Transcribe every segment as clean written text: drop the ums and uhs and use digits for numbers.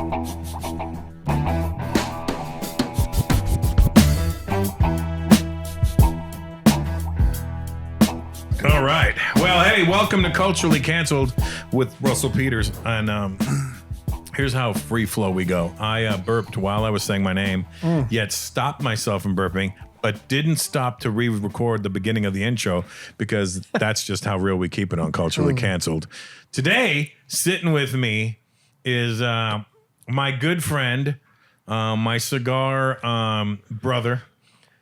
All right. Well, hey, welcome to Culturally Canceled with Russell Peters. And here's how free flow we go. I burped while I was saying my name, yet stopped myself from burping, but didn't stop to re-record the beginning of the intro because that's just how real we keep it on Culturally Canceled. Today, sitting with me is my good friend, my cigar brother,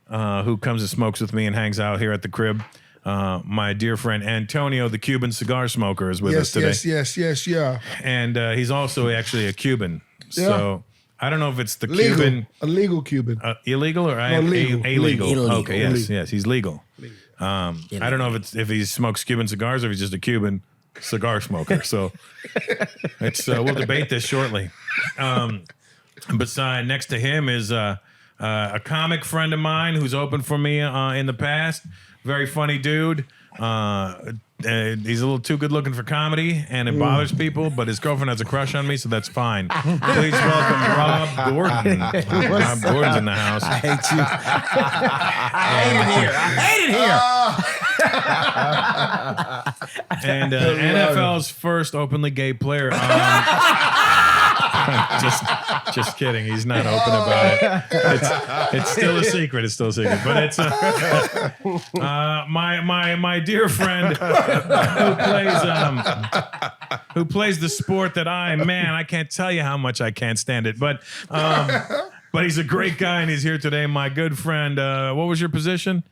who comes and smokes with me and hangs out here at the crib. My dear friend Antonio, the Cuban cigar smoker, is with us today. Yes, yeah. And he's also actually a Cuban. Yeah. So I don't know if it's the Legal. Cuban. A legal Cuban. Illegal or legal. illegal? Illegal. Okay, yes, he's legal. I don't know if he smokes Cuban cigars or if he's just a Cuban cigar smoker. So it's we'll debate this shortly. Beside, next to him is a comic friend of mine who's opened for me in the past. Very funny dude. He's a little too good looking for comedy, and it bothers people, but his girlfriend has a crush on me, so that's fine. Please welcome Rob Gordon. Rob Gordon's in the house. I hate you. I hate it here. And NFL's first openly gay player. Just kidding. He's not open about it. It's still a secret. It's still a secret. But it's my dear friend who plays the sport that I can't tell you how much I can't stand it. But he's a great guy and he's here today. My good friend. What was your position?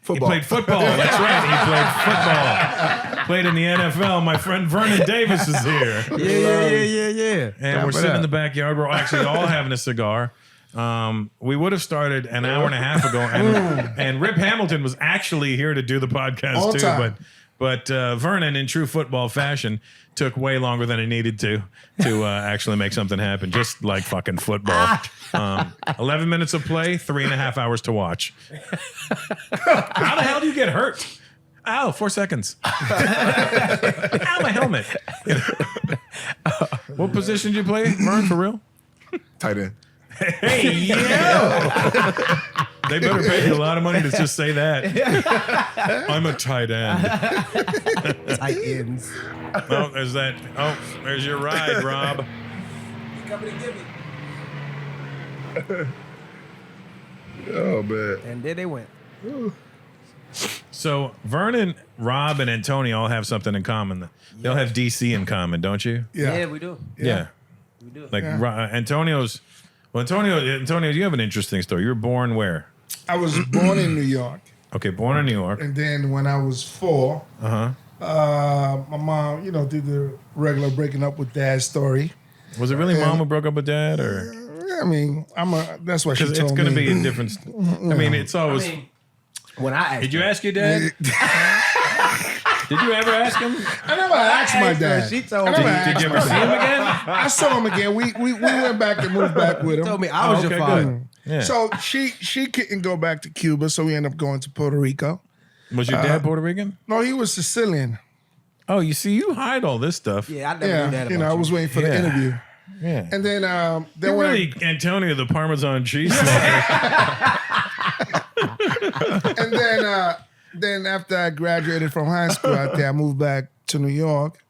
Football. He played football. That's right. He played football. Played in the NFL. My friend Vernon Davis is here. Yeah. And we're sitting in the backyard. We're actually all having a cigar. We would have started an hour and a half ago, and Rip Hamilton was actually here to do the podcast All too. time. But Vernon, in true football fashion, took way longer than he needed to actually make something happen. Just like fucking football. 11 minutes of play, 3.5 hours to watch. How the hell do you get hurt? Ow, 4 seconds. Ow, my helmet. What position did you play, Vern, for real? Tight end. Hey, yo! They better pay you a lot of money to just say that. I'm a tight end. Tight ends. Oh, there's that. Oh, there's your ride, Rob. You coming to get me? Oh, man. And there they went. So Vernon, Rob, and Antonio all have something in common. They'll have DC in common, don't you? Yeah, we do. Yeah. We do. Like Antonio's. Well, Antonio, you have an interesting story. You were born where? I was born in New York. Okay, born in New York. And then when I was 4, my mom, did the regular breaking up with dad story. Was it really mom who broke up with dad, or? I mean, that's what she told me. It's going to be a different. I mean, it's always. When I asked Did you ask your dad? Did you ever ask him? I never asked my dad. She told me. Did you ever see him again? I saw him again. We went back and moved back with him. told me I was your father. Good. Yeah. So she couldn't go back to Cuba, so we ended up going to Puerto Rico. Was your dad Puerto Rican? No, he was Sicilian. Oh, you see, you hide all this stuff. Yeah, I never knew that about I was waiting for the interview. Yeah. And then You're when really Antonio, the Parmesan cheese smoker. and then after I graduated from high school out there, I moved back to New York,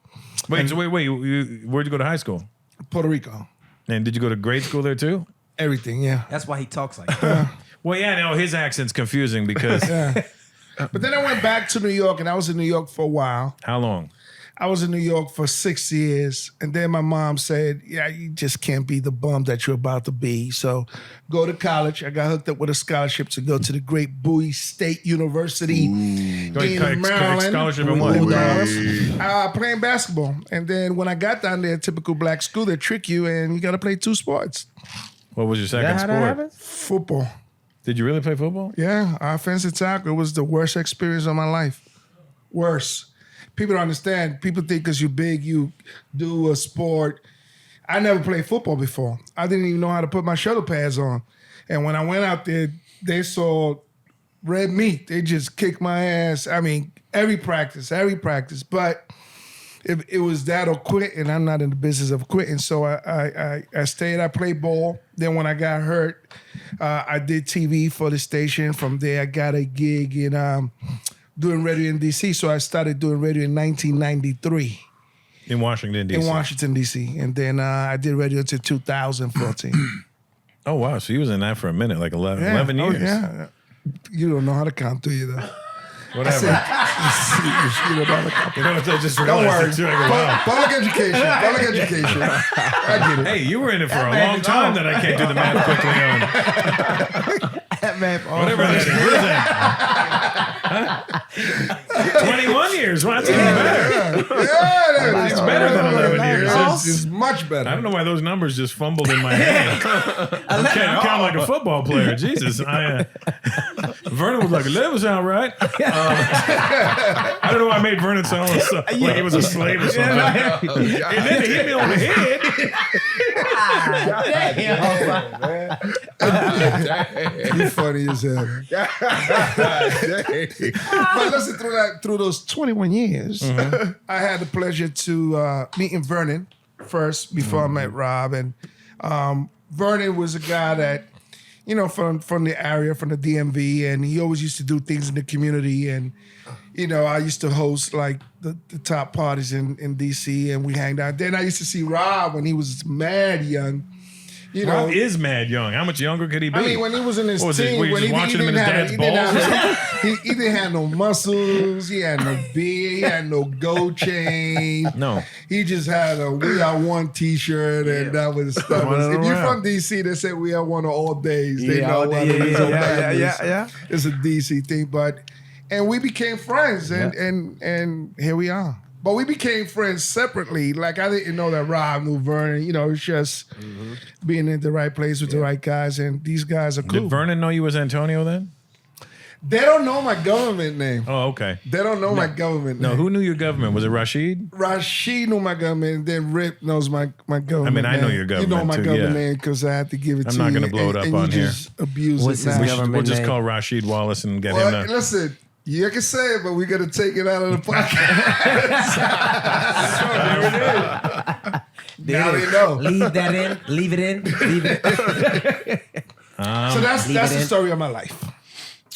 Wait. Where'd you go to high school? Puerto Rico. And did you go to grade school there too? Everything, yeah. That's why he talks like that. Well, yeah, no, his accent's confusing because But then I went back to New York, and I was in New York for a while. how long? I was in New York for 6 years, and then my mom said, "Yeah, you just can't be the bum that you're about to be. So go to college." I got hooked up with a scholarship to go to the great Bowie State University in Maryland. Scholarship in what? Playing basketball. And then when I got down there, typical black school, they trick you, and you got to play 2 sports. What was your second sport? Football. Did you really play football? Yeah, offensive tackle. It was the worst experience of my life. Worse. People don't understand. People think because you're big, you do a sport. I never played football before. I didn't even know how to put my shoulder pads on. And when I went out there, they saw red meat. They just kicked my ass. I mean, every practice. But it was that or quit, and I'm not in the business of quitting. So I stayed. I played ball. Then when I got hurt, I did TV for the station. From there, I got a gig in doing radio in D.C. So I started doing radio in 1993. In Washington, D.C. In Washington, D.C. And then I did radio until 2014. Oh, wow. So you was in that for a minute, like 11 years. Oh, yeah. You don't know how to count, do you, though? Whatever. You don't know how to count. You know, I just Don't realized worry. it too. I go, wow. Public education. Public education. I get it. Hey, you were in it for a long time that I can't do the math quickly on. Whatever that is. What is that? 21 years. Well, that's even better. Yeah, It's better than 11 years. It's much better. I don't know why those numbers just fumbled in my head. I'm counting like a football player. Jesus. Vernon was like, 11 sound right. I don't know why I made Vernon sound like he was a slave or something. And then he hit me on the head. You funny as hell. But listen, through those 21 years, I had the pleasure to meeting Vernon first before I met Rob. And Vernon was a guy that, you know, from the area, from the DMV, and he always used to do things in the community. And, you know, I used to host like the top parties in DC, and we hanged out. Then I used to see Rob when he was mad young. You know, Rob is mad young. How much younger could he be? I mean, when he was in his What was it? teen, Were you when just watching him in his dad's balls? he didn't have no muscles. He had no beard. He had no gold chain. No. He just had a "We Are One" T-shirt, and that was stuff. If you're from DC, they say "We Are One" all days. They know what it is. Yeah. It's a DC thing, and we became friends, and here we are. But we became friends separately. Like, I didn't know that Rob knew Vernon. You know, it's just being in the right place with the right guys. And these guys are cool. Did Vernon know you was Antonio then? They don't know my government name. Oh, okay. They don't know my government name. No, who knew your government? Was it Rashid? Rashid knew my government, and then Rip knows my government I mean, I know name. your government, You know my too, government yeah. name because I had to give it I'm to not you. gonna blow it up and on you here. just abuse What's it his now. government We'll just name? call Rashid Wallace and get Well, him to... listen, you can say it, but we got to take it out of the podcast. Now they know. Leave that in. Leave it in. Leave it in. So that's Leave the it in. story of my life.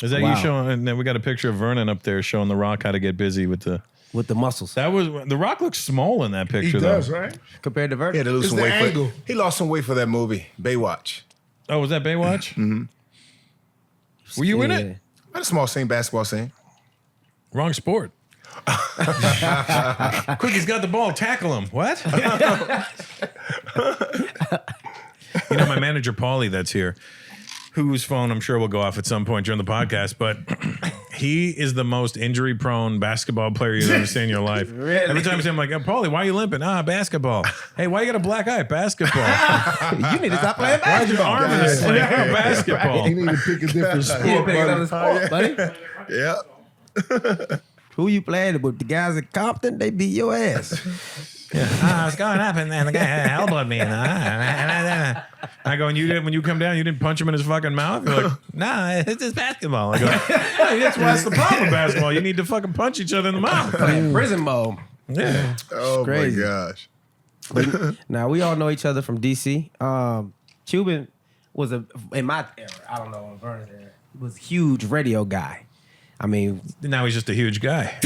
Is that Wow. you showing? And then we got a picture of Vernon up there showing The Rock how to get busy with the... With the muscles. That was... The Rock looks small in that He picture, does, though. right? Compared to He Vernon. had to lose It's some the weight. angle. He lost some weight for that movie, Baywatch. Oh, was that Baywatch? Mm-hmm. Were you in it? Yeah. Not a small scene, basketball scene. Wrong sport. Quick, he's got the ball. Tackle him. What? You know, my manager, Paulie, that's here, whose phone I'm sure will go off at some point during the podcast, but he is the most injury-prone basketball player you've ever seen in your life. Really? Every time I see him, I'm like, Paulie, why are you limping? Basketball. Hey, why you got a black eye? Basketball. You need to stop playing Why's your basketball. arm in this thing? Basketball. He need to pick a different sport. You pick buddy. another sport, buddy. Yeah. Who you playing with? The guys at Compton, they beat your ass. What's going up? And the guy elbowed me. I go, and you didn't, when you come down, you didn't punch him in his fucking mouth? You're like, nah, it's just basketball. I go, hey, that's the problem with basketball. You need to fucking punch each other in the mouth. Playing prison mode. Yeah. Oh, crazy. my gosh. Now, we all know each other from DC. Cuban was, in my era, I don't know, in Vernon's era, was a huge radio guy. I mean, Now he's just a huge guy.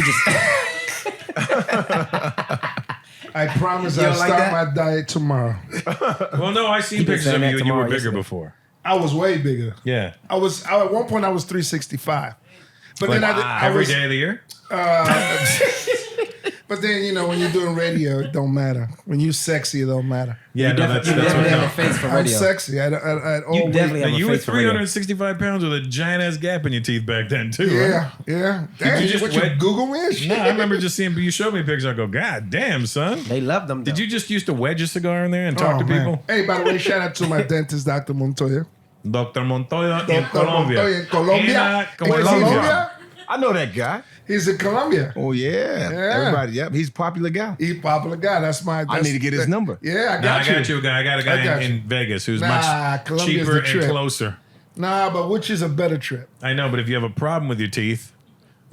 I promise You I'll don't like start that? my diet tomorrow. Well, no, I seen been pictures of saying that you and you were tomorrow, bigger yesterday. before. I was way bigger. Yeah. At one point I was 365. But Like, then I every was, day of the year? But then, you know, when you're doing radio, it don't matter. When you sexy, it don't matter. Yeah, no, you that's definitely what have a no. face for I'm radio. sexy. I You always, definitely have Now, a you were face for radio. 365 pounds with a giant ass gap in your teeth back then, too, Yeah, right? yeah. Damn, you just what you wet- Google me and shit? No, I remember just seeing you showed me pictures. I go, God damn, son. They love them. Did though. you just used to wedge a cigar in there and talk to man. people? Hey, by the way, shout out to my dentist, Dr. Montoya. Dr. Montoya in Dr. Colombia. Montoya in Colombia. In In Colombia? I know that guy. He's in Colombia. Oh, yeah. Everybody, yep. He's a popular guy. He's a popular guy. That's my. I need to get his number. Yeah, I Nah, got I got you a guy. I got a guy got in you. Vegas who's Nah, much Colombia's cheaper the and trip. closer. Nah, but which is a better trip? I know, but if you have a problem with your teeth,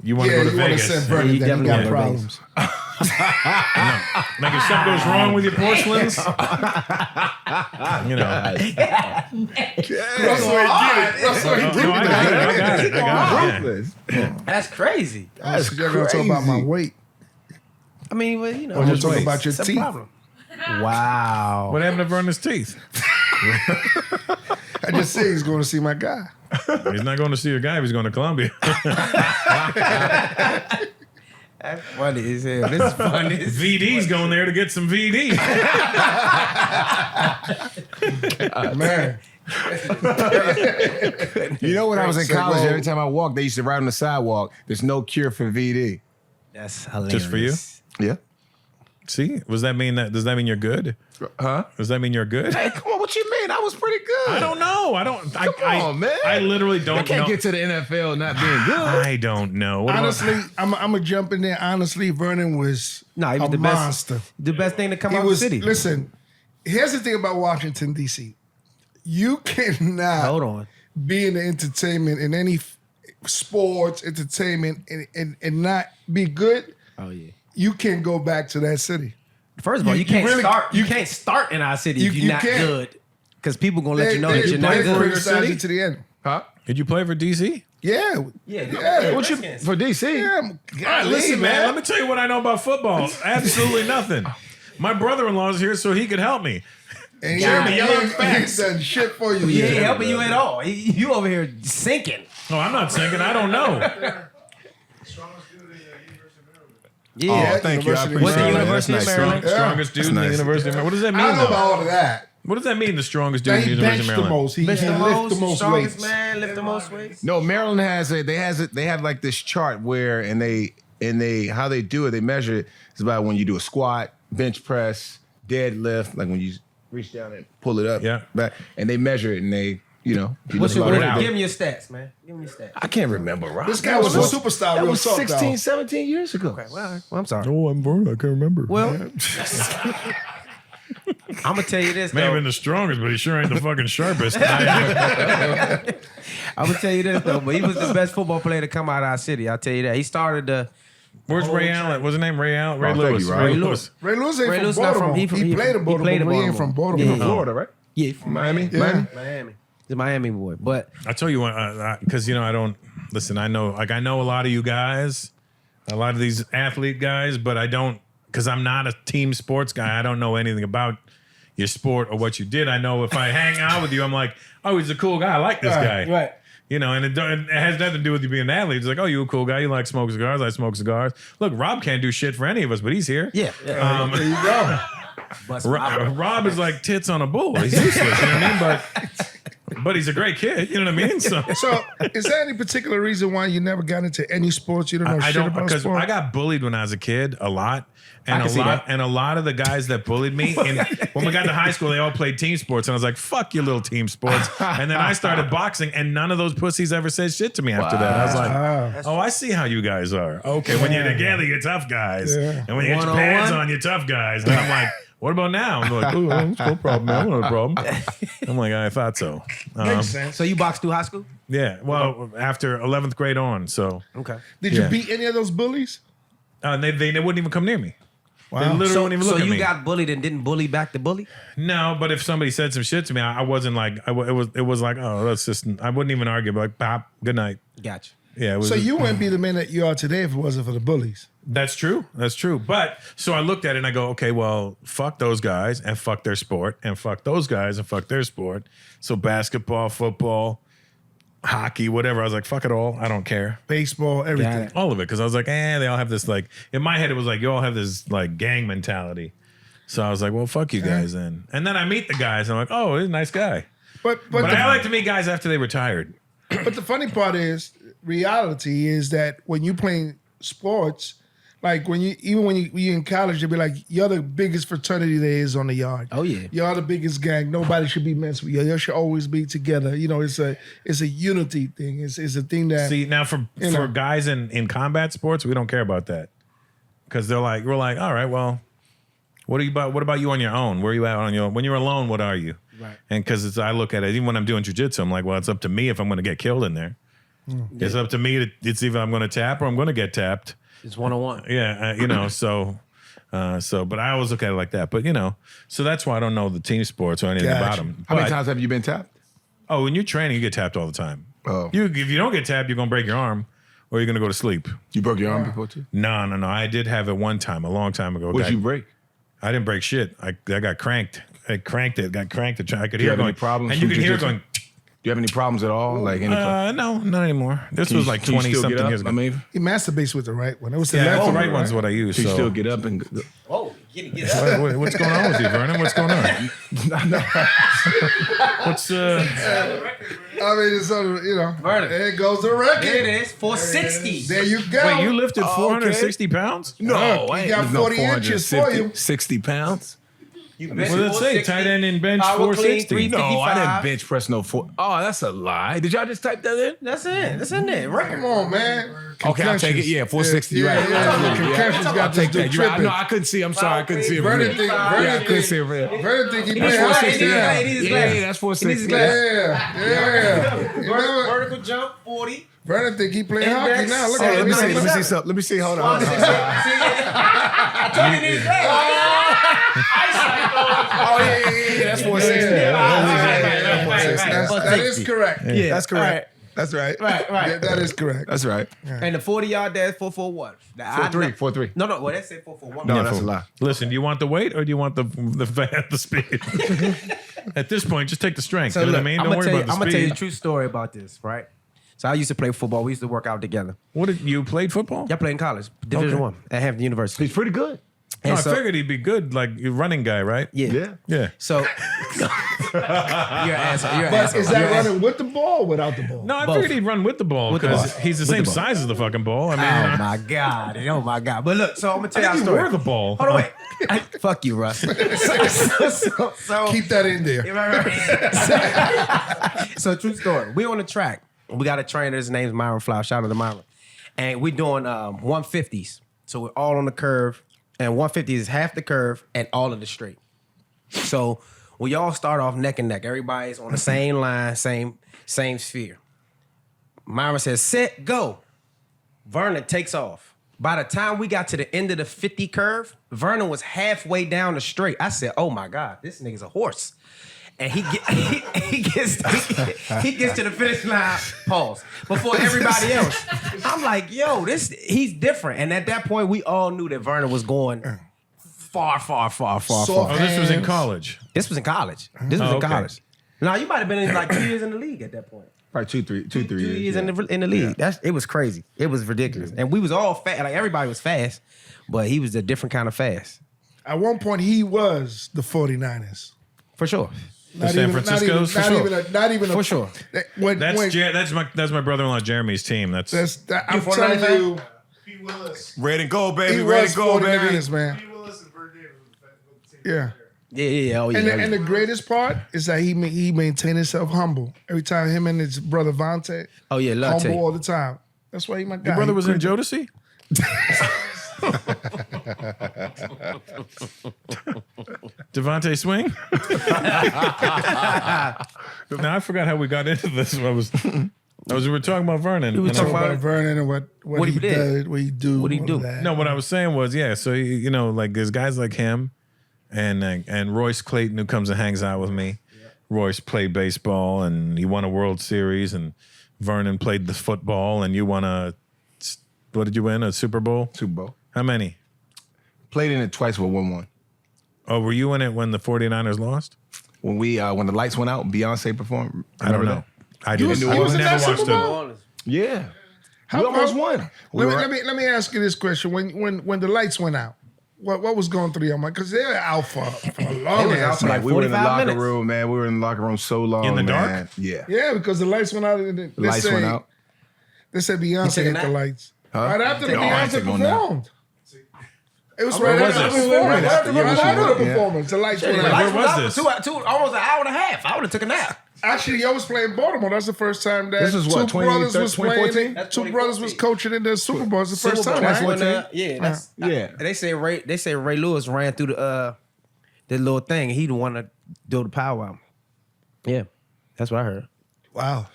you want to Yeah, go to you want to Vegas. send Vernon You that he definitely got wanna go to problems. Like if something goes wrong with your porcelains, you know. Russell ain't get it. Russell ain't get No, I got it. Yeah. That's crazy. That's You're gonna talk about my weight. I mean, well, you know, Or just talk about your it's a teeth. problem. Wow. What happened to Vernon's teeth? I just say he's going to see my guy. He's not going to see a guy if he's going to Columbia. That's funny as hell. This is funny. VD's going there to get some VD. Man, You know, when I was in Say, college, well- every time I walked, they used to write on the sidewalk, "There's no cure for VD." That's hilarious. Just for you? Yeah. See, does that mean you're good? Huh? Does that mean you're good? Hey, come on, what you mean? I was pretty good. I don't know. Come on, man. I literally don't I can't know. get to the NFL not being good. I don't know. What about- honestly, I'm gonna jump in there. Honestly, Vernon was No, he was a the best. monster. The best thing to come He out was. of the city. Listen, here's the thing about Washington D.C. You cannot Hold on. be in the entertainment in any sports entertainment and not be good. Oh yeah. You can go back to that city. First of all, You- you can't you really- start. You you- can't start in our city you- if you're you not can't. good. Because people gonna let you know that you're not they good. criticize City? you to the end. Huh? Did you play for DC? Yeah, Yeah. What you for DC? Yeah, All right, listen, man. Let me tell you what I know about football. Absolutely nothing. My brother-in-law is here, so he could help me. And Jeremy, yell out he facts. done shit for you. He ain't Yeah. helping you at all. You over here sinking. No, I'm not singing. I don't know. Yeah. Oh, thank you. I University of appreciate What's the that. University That's of nice. Maryland? Yeah. Strongest dude in the nice. University of Maryland. What does that mean, I don't know though? about all of that. What does that mean, the strongest dude Now in the he University of benched the Maryland? most. He Lift the can lift most, the most strongest weights. man, lift the most weights. No, Maryland they have like this chart where and they how they do it, they measure it is about when you do a squat, bench press, deadlift, like when you reach down and pull it up. Yeah. Back, and they measure it and they, you know, if you What's look your, at it, give me your stats, man. Give me your stats. I can't remember, Rob. This guy was a superstar. That real was talk, 16, though. 17 years ago. Okay, well, I'm sorry. Oh, I'm Vernon. I can't remember. Well, I'm gonna tell you this. May have Though. been the strongest, but he sure ain't the fucking sharpest. I'm gonna tell you this though, but he was the best football player to come out of our city. I'll tell you that. He started the. Where's Ray Allen? What's his name? Ray Allen? Ray Oh, thank Lewis. you, Rob. Ray Ray Lewis. Ray Lewis ain't Ray from Lewis not Baltimore. from- He played in Baltimore, but he ain't from Baltimore. Yeah. Florida, right? Yeah, from Miami? Yeah. Miami? Miami. He's a Miami boy, but I tell you what, because I don't listen. I know a lot of you guys, a lot of these athlete guys, but I don't, because I'm not a team sports guy. I don't know anything about your sport or what you did. I know if I hang out with you, I'm like, oh, he's a cool guy. I like this guy. right. You know, and it has nothing to do with you being an athlete. It's like, oh, you a cool guy. You like smoke cigars. I smoke cigars. Look, Rob can't do shit for any of us, but he's here. Yeah. There you go. Rob is like tits on a bull. He's useless. You know what I mean? But he's a great kid. You know what I mean? So So, is there any particular reason why you never got into any sports? You don't know I shit don't, about because sports? I got bullied when I was a kid a lot. And can see that. a lot of the guys that bullied me, and when we got to high school, they all played team sports, and I was like, "Fuck your little team sports." And then I started boxing, and none of those pussies ever said shit to me after that. I was like, "Oh, I see how you guys are. Okay, when you're together, you're tough guys, Yeah. and when you get your One-on-one? pads on, you're tough guys." And I'm like, "What about now?" I'm like, "Oh, that's no problem, man. No problem." I'm like, "I thought so." Makes sense. So you boxed through high school? Yeah, well, after 11th grade on, so Okay. Did you Yeah. beat any of those bullies? they wouldn't even come near me. They Wow. literally wouldn't even look So at you me. got bullied and didn't bully back the bully? No, but if somebody said some shit to me, I wasn't like, it was like, oh, that's just, I wouldn't even argue. But like, pop, good night. Gotcha. Yeah, it was. So you wouldn't be the man that you are today if it wasn't for the bullies. That's true. That's true. But so I looked at it and I go, okay, well, fuck those guys and fuck their sport, and fuck those guys and fuck their sport. So basketball, football, hockey, whatever. I was like, fuck it all. I don't care. Baseball, everything. it. All of it. Because I was like, they all have this, like, in my head, it was like, you all have this like gang mentality. So I was like, well, fuck you guys then. And then I meet the guys and I'm like, oh, he's a nice guy. But But I like to meet guys after they retired. But the funny part is, reality is that when you playing sports, like when you're in college, you'll be like, you're the biggest fraternity there is on the yard. Oh, yeah. You're the biggest gang. Nobody should be messed with you. You should always be together. You know, it's a unity thing. It's a thing that See, now for know. guys in combat sports, we don't care about that. Because we're like, all right, well, what about you on your own? Where are you at on your, when you're alone, what are you? Right. And because I look at it, even when I'm doing jiu-jitsu, I'm like, well, it's up to me if I'm going to get killed in there. It's up to me. It's either I'm going to tap or I'm going to get tapped. It's one-on-one. Yeah, you know, so But I always look at it like that. But so that's why I don't know the team sports or anything about them. How many times have you been tapped? Oh, when you're training, you get tapped all the time. Oh. If you don't get tapped, you're gonna break your arm, or you're gonna go to sleep. You broke your arm before too? No. I did have it one time, a long time ago. What'd you break? I didn't break shit. I got cranked. I cranked it. Got cranked. I could you hear have going. any problems And you from can hear it jiu-jitsu? going. Do you have any problems at all? Like any? No, not anymore. This was like 20 something years ago. I mean, He masturbates with the right one. It was the Yeah, left the one. right one's what I use. can you So. still get up and go? Oh, get up. What's going on with you, Vernon? What's going on? What's I mean, it's Vernon. there goes the record. There it is, 460. There you go. Wait, you lifted Oh, 460 pounds? No, he got 40 inches for you. 60 pounds? You What did it say? Tight end and bench Power clean, 460. No, I 55. didn't bench press no 4. Oh, that's a lie. Did y'all just type that in? That's it. That's in there. Record. Come on, man. Okay, I'll take it. Yeah, 460. Yeah, Right. yeah, Absolutely. concussions I'll got take this that. dude You're right. tripping. No, I couldn't see. I'm sorry. I couldn't see it. Vernon from think, here. Vernon Yeah, I couldn't think, see it. from here. Vernon think he That's playing hockey 460. now. Yeah, Yeah, that's 460. Yeah. You know what? Vertical jump, 40. Vernon think he playing hockey Index. now. Look Oh, at Let him. me see. Let me see 57. something. Let me see. Hold on. I told you these days. Oh, yeah. That's 460. That is correct. Yeah, That's correct. That's right. Right. Yeah, that is correct. That's right. And the 40-yard dash, 441. 4-3. 4-3. No, well, that said 441. No, that's a lie. Listen, do you want the weight or do you want the speed? At this point, just take the strength. So You know look, what I mean? I'm Don't gonna worry tell you, about I'm the gonna tell you a speed. true story about this, right? So I used to play football. We used to work out together. What did you played football? Y'all played in college, Division One at Hampton University. He's pretty good. No, And I so- figured he'd be good, like a running guy, right? Yeah. Yeah. So you're an asshole. You're an But asshole. is that running with the ball or without the ball? No, I Both. figured he'd run with the ball With the because ball. he's the With same the ball. size as the fucking ball. I mean, Oh my god! Oh my god! But look, so I'm gonna tell you I a think he story. wore the ball. Hold on, wait. Fuck you, Russ. so Keep that in there. Right. So true story. We on the track. We got a trainer. His name's Myron Flower. Shout out to Myron. And we doing 150s. So we're all on the curve. And 150 is half the curve and all of the straight. So we all start off neck and neck. Everybody's on the same line, same sphere. Myron says, set, go. Vernon takes off. By the time we got to the end of the 50 curve, Vernon was halfway down the straight. I said, oh my God, this nigga's a horse. And he gets to the finish line, pause, before everybody else. I'm like, yo, he's different. And at that point, we all knew that Vernon was going far. Oh, this was in college. This was in college. This was in okay. college. Now, you might have been in like 2 years in the league at that point. Probably 2 3 2 years. years yeah. in the league. It was crazy. It was ridiculous. And we was all fast. Like, everybody was fast, but he was a different kind of fast. At one point, he was the 49ers. For sure. Not San even- Francisco's? Not For even a- not even a- For sure. When, That's my brother-in-law Jeremy's team. I'm I'm 49 telling fan? you, P. Willis. Red and gold, he baby. Red was and gold, baby. 49ers, man. P. Willis and Vernon Davis was the team. Yeah. Yeah. Oh, yeah. And the greatest part is that he maintained himself humble. Every time him and his brother Vontae, Oh, yeah. Love humble tape. all the time. That's why he my guy. Your brother He was in couldn't- Jodeci? Devontae Swing? Now I forgot how we got into this. We were talking about Vernon. We were And talking I- About Vernon and what he he did. did, what he do. What'd he all do? that. No, what I was saying was, yeah. So like there's guys like him, and Royce Clayton who comes and hangs out with me. Royce played baseball and he won a World Series, and Vernon played the football, and you won what did you win? A Super Bowl? Super Bowl. How many? Played in it twice with 1-1. Oh, were you in it when the 49ers lost? When the lights went out, Beyonce performed. I don't Remember know. I didn't. You I was in never that watched Super it. Bowl? that? Yeah. How- We almost how- won. Let me ask you this question: When the lights went out, what was going through your mind? Because they were out for a long was out ass for time. like we were in the 45 locker minutes. room, man. We were in the locker room so long. In the dark? man. Yeah. Yeah, because the lights went out. And The lights went out. They said took Beyonce a hit nap? the lights. Huh? Right after No, I ain't Beyonce took no nap. performed. It was Where right was after the this? performance. Right after- yeah, Right after the yeah. performance. The lights went The out. lights Where was out this? for almost an hour and a half. I would have took a nap. Actually, I was playing Baltimore. That's the first time that This was what, two brothers was 2014? playing. That's Two brothers was 2014. coaching in the Super Bowl. It's the first Super Bowl, time. that's right? when, that's Yeah. They say Ray Lewis ran through the little thing. He didn't want to do the powwow. Yeah, that's what I heard. Wow.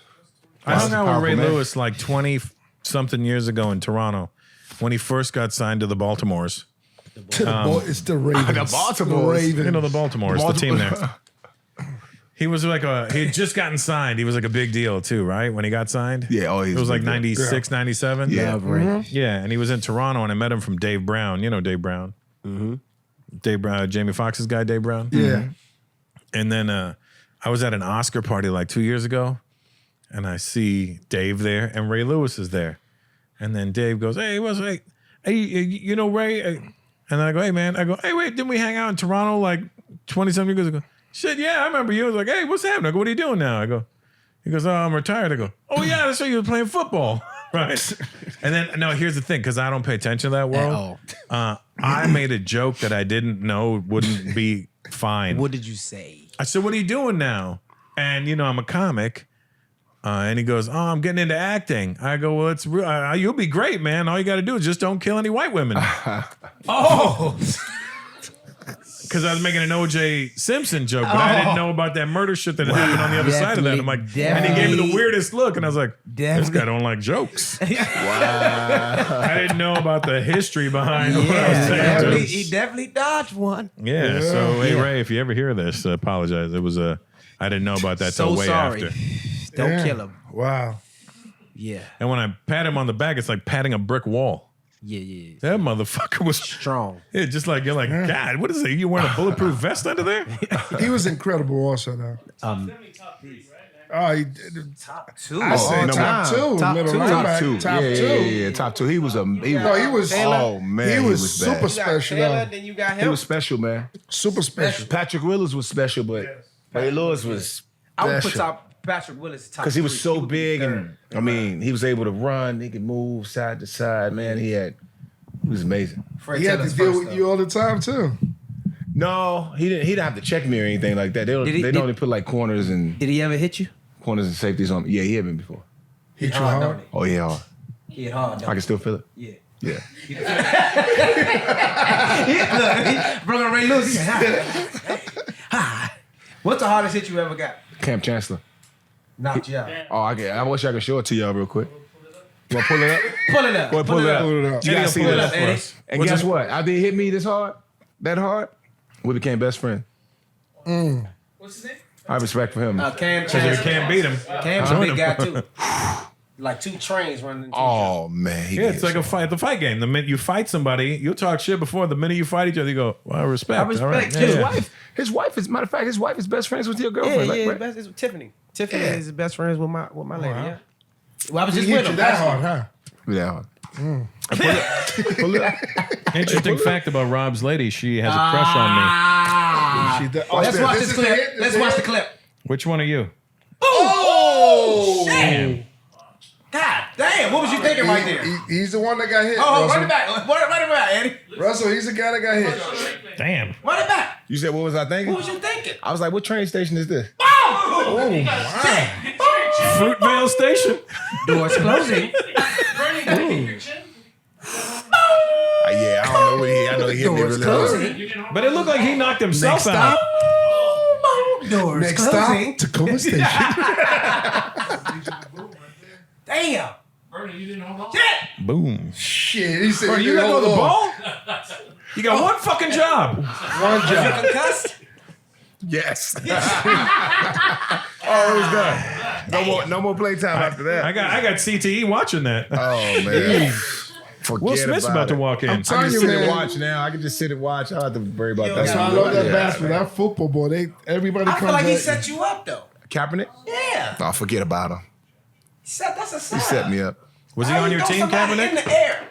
I hung out with powerful Ray man. Lewis like 20 something years ago in Toronto when he first got signed to the Baltimores. It's the Ravens. The Baltimore. Ravens. You know, the Baltimore's the team there. He was like he had just gotten signed. He was like a big deal too, right? When he got signed. Yeah, oh, he's it was a like big deal. 96, 97. Yeah. Yeah, and he was in Toronto, and I met him from Dave Brown. You know Dave Brown. Mm-hmm. Dave Brown, Jamie Foxx's guy, Dave Brown. Yeah. And then I was at an Oscar party like 2 years ago, and I see Dave there, and Ray Lewis is there. And then Dave goes, "Hey, you know Ray?" And then I go, "Hey, man." I go, "Hey, wait, didn't we hang out in Toronto like 20-something years ago?" Shit, yeah, I remember you. I was like, "Hey, what's happening?" I go, "What are you doing now?" He goes, "Oh, I'm retired." I go, "Oh, yeah, that's why you were playing football." Right. And then, no, here's the thing, because I don't pay attention to that world. I made a joke that I didn't know wouldn't be fine. What did you say? I said, "What are you doing now?" And, you know, I'm a comic. And he goes, "Oh, I'm getting into acting." I go, "Well, it's real. You'll be great, man. All you got to do is just don't kill any white women." Oh, Because I was making an O.J. Simpson joke, but I didn't know about that murder shit that happened on the other side of that. I'm like, and he gave me the weirdest look, and I was like, "This guy don't like jokes." Wow. I didn't know about the history behind what I was saying. he definitely dodged one. Yeah. So, hey, Ray, if you ever hear this, apologize. It was I didn't know about that till So way sorry. after. Don't kill him. Wow. Yeah. And when I pat him on the back, it's like patting a brick wall. Yeah. That motherfucker was Strong. Yeah, just like you're like, God, what is it? You wearing a bulletproof vest under there? He was incredible also, though. He did. Top two. I said top two. Top middle two. linebacker, Top two. Yeah, top two. He was No, he was. Oh man, He was super bad. special. Taylor, Though. then you got He him. was special, man. Super special. Patrick Willis was special, but Ray Lewis was I would put special. Patrick Willis top Because he was three. so would be big, third. and I mean, he was able to run. He could move side to side. Man, he was amazing. Fred He had Taylor's to deal first, with though. you all the time too. No, he didn't. He didn't have to check me or anything like that. They only put like corners and Did he ever hit you? safeties on me. Yeah, he had been before. He Hit tried. don't he? Oh yeah, hard. He hit hard, I don't can still feel it. he? Yeah. Yeah. Look, brought on Ray Lewis. He said, "Hi." What's the hardest hit you ever got? Camp Chancellor. Knocked you out. Oh, I wish I could show it to y'all real quick. You want to pull it up? Pull it up. Boy, pull it up. Pull it up. You gotta see pull it this. up, Eddie. And What's guess it- what? After he hit me that hard, we became best friends. What's his name? I have respect for him. Cam You Chancellor. can't beat him. Cam's a big guy too. Like two trains running into each other. Oh man, he Yeah, it's gets like a fight. The fight game. The minute you fight somebody, you'll talk shit before. The minute you fight each other, you go, "Well, I respect." I respect All right. his Yeah. his wife is matter of fact, his wife is best friends with your Yeah, girlfriend. yeah, like, best, it's Tiffany. Tiffany is the best friends with my lady. Yeah. Well, I was He just hit with you him. that hard, huh? Yeah. Pull it up. Interesting fact about Rob's lady: she has a crush on Ah. She did- Let's watch this this is clip. the hit, this Let's is watch the it. clip. me. Which one are you? Oh! Damn. God damn. What was you thinking right there? He's the one that got hit. Oh, run Russell. it back. Run it back, Eddie. Russell, he's the guy that got hit. Damn. Run it back. You said what was I thinking? What was you thinking? I was like, what train station is this? Fruitvale Station. Doors closing. Bernie, got a picture? Yeah, I don't know what I know he hit me Doors really hard. closing. But it looked like he knocked himself out. Doors Next closing. stop, Tacoma Station. Damn. Bernie, you didn't hold on? Shit. Boom. Shit, he said Bro, he you didn't let go of the hold on. ball? You got one fucking job. One job. Concussed? Yes. Oh, it was done. No more playtime after that. I got CTE watching that. Oh man. Forget Will Smith's about to it. walk in. I can telling just you, sit man. and watch now. I can just sit and watch. I don't have to worry about that. That's why I love that Yeah. basketball. That football, boy. Everybody I comes feel like he at set you up though. Kaepernick? Yeah. Oh, forget about him. That's a He set me up. Was he on your team, In Kaepernick? the air.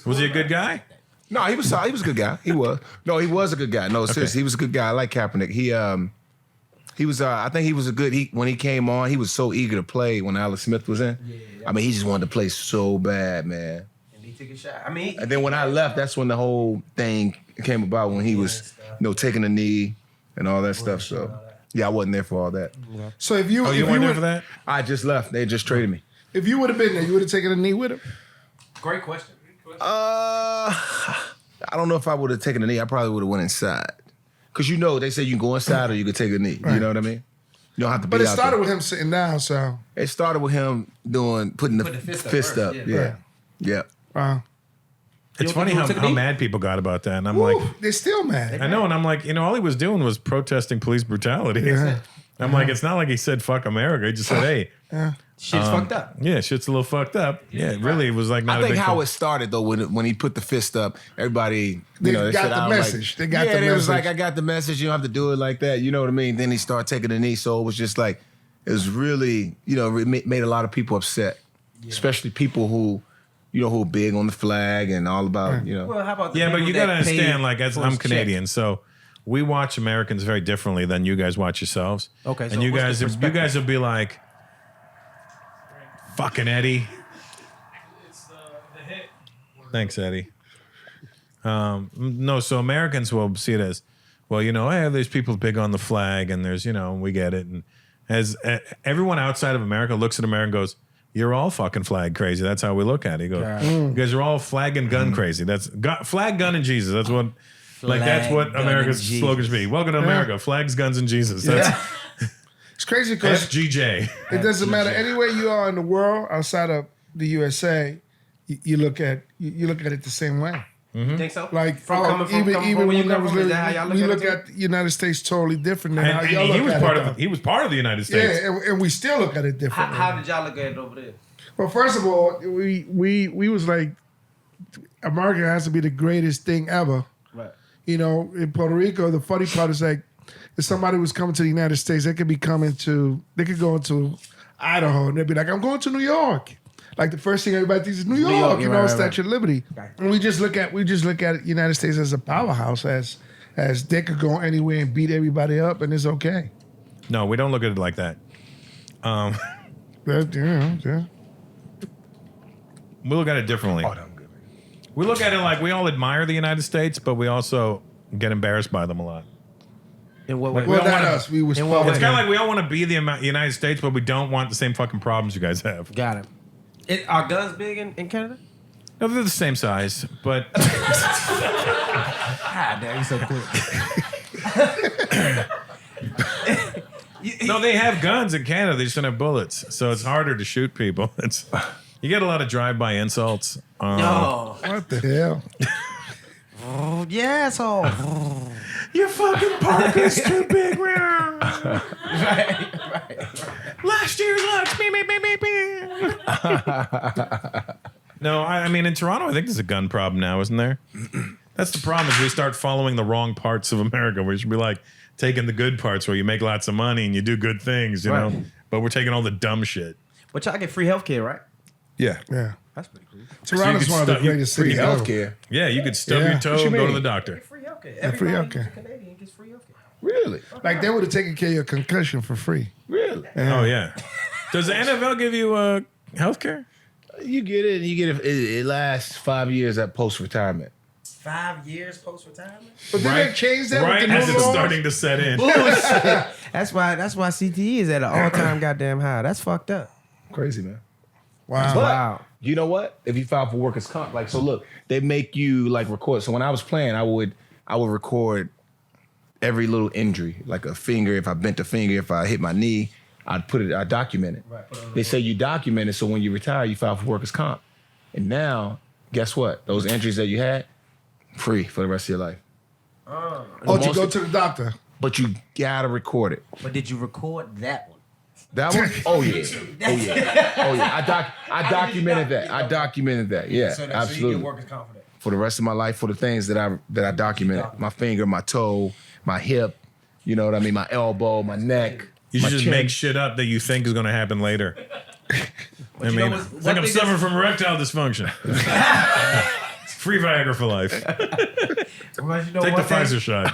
Was he a good guy? No, he was solid. He was a good guy. He was. No, he was a good guy. No, seriously, he was a good guy. I like Kaepernick. He was. I think he was a good. When he came on, he was so eager to play. When Alex Smith was in, I mean, he just wanted to play so bad, man. And he took a shot. I mean, And then when I left, that's when the whole thing came about. When he was, taking a knee and all that stuff. So yeah, I wasn't there for all that. So if you, Oh, if you weren't there would, for that? I just left. They just traded me. if you would have been there, you would have taken a knee with him. great question. I don't know if I would have taken a knee. I probably would have went inside. Cause they say you can go inside or you could take a knee. You know what I mean? You don't have to be But it out started there. with him sitting down. So It started with him putting the Put the fist up fist first, up. yeah. Yeah. Right. Yeah. It's funny how mad people got about that. And I'm Ooh, like, they're still mad. I know. And I'm like, all he was doing was protesting police brutality. Yeah. I'm like, it's not like he said, fuck America. He just said, hey. Shit's fucked up. Yeah, shit's a little fucked up. Yeah, it really was like not I a think big how thing. it started though, when he put the fist up, everybody They they got said, the "I don't message. Like, They got the It was message. like, I got the message. You don't have to do it like that. You know what I mean? Then he started taking the knee, so it was just like it was really it made a lot of people upset, especially people who who are big on the flag and all about Well, how about the Yeah, but people you that gotta understand, paid like, as for I'm his Canadian, so we watch Americans very differently than you guys watch yourselves. Okay, and so you what's guys, the you perspective? guys will be like, "Fucking Eddie." It's the hit. Thanks, Eddie. No, so Americans will see it as, well, hey, there's people big on the flag, and there's, we get it, and as everyone outside of America looks at America and goes, "You're all fucking flag crazy." That's how we look at it. He goes, "You guys are all flag and gun crazy." That's flag, gun, and Jesus. That's what. That's what gun, America's and slogan should be. Welcome to America. Flags, guns, and Jesus. That's It's crazy because FGJ. it doesn't matter anywhere you are in the world outside of the USA, you look at it the same way. You think so? Like coming from even where you when I come was from, is living, that how y'all we look look at it? at the United States totally different than how And y'all he look was at part it. of. He was part of the United States. Yeah, and we still look at it differently. How did y'all look at it over there? Well, first of all, we was like, America has to be the greatest thing ever. Right. In Puerto Rico, the funny part is like, if somebody was coming to the United States, they could go into Idaho and they'd be like, "I'm going to New York." Like the first thing everybody thinks is New York, right, Statue of Liberty. Right. And we just look at the United States as a powerhouse, as they could go anywhere and beat everybody up, and it's okay. No, we don't look at it like that. Yeah. We look at it differently. We look at it like we all admire the United States, but we also get embarrassed by them a lot. In what way? Well, don't not wanna- us. We was in what way? It's kind of like we all want to be the United States, but we don't want the same fucking problems you guys have. Got it. Are guns big in Canada? No, they're the same size, but God damn, you so quick. no, they have guns in Canada. They just don't have bullets, so it's harder to shoot people. You get a lot of drive-by insults. No. What the hell? Oh, yeah, asshole. Your fucking park is too big. right. Last year's lunch. Me. No, I mean in Toronto, I think there's a gun problem now, isn't there? That's the problem. Is we start following the wrong parts of America. We should be like taking the good parts where you make lots of money and you do good things, you know. But we're taking all the dumb shit. But y'all get free healthcare, right? Yeah. Yeah. That's pretty cool. Toronto's could one of the start- you- greatest free cities ever. healthcare. Yeah, you could stub Yeah. your toe What you and go to mean? the doctor. Free healthcare. free Everybody healthcare. who's Canadian gets free healthcare. Really, Like they would have taken care of your concussion for free. really. Oh yeah. Does the NFL give you health care? You get it. You get it. It lasts 5 years at post retirement. 5 years post retirement. But then they changed that right with the as new it's laws. starting to set in. That's why CTE is at an all time goddamn high. That's fucked up. Crazy, man. Wow. But Wow. you know what? If you file for workers' comp, like so, look, they make you like record. So when I was playing, I would record every little injury, like a finger. If I bent a finger, if I hit my knee, I'd document it. They say you document it, so when you retire, you file for workers' comp. And now, guess what? Those injuries that you had, free for the rest of your life. Oh, you go to the doctor. But you gotta record it. But did you record that one? That one? Oh yeah. Oh yeah. Oh yeah. I documented that. I documented that. Yeah, So you absolutely. get workers confident. For the rest of my life, for the things that I documented. My finger, my toe, my hip, you know what I mean, my elbow, my neck. You my should just chin. make shit up that you think is going to happen later. I you mean, know it's what's- like one I'm thing suffering that's- from erectile dysfunction. Free Viagra for life. Well, you know Take the one thing? Pfizer shot.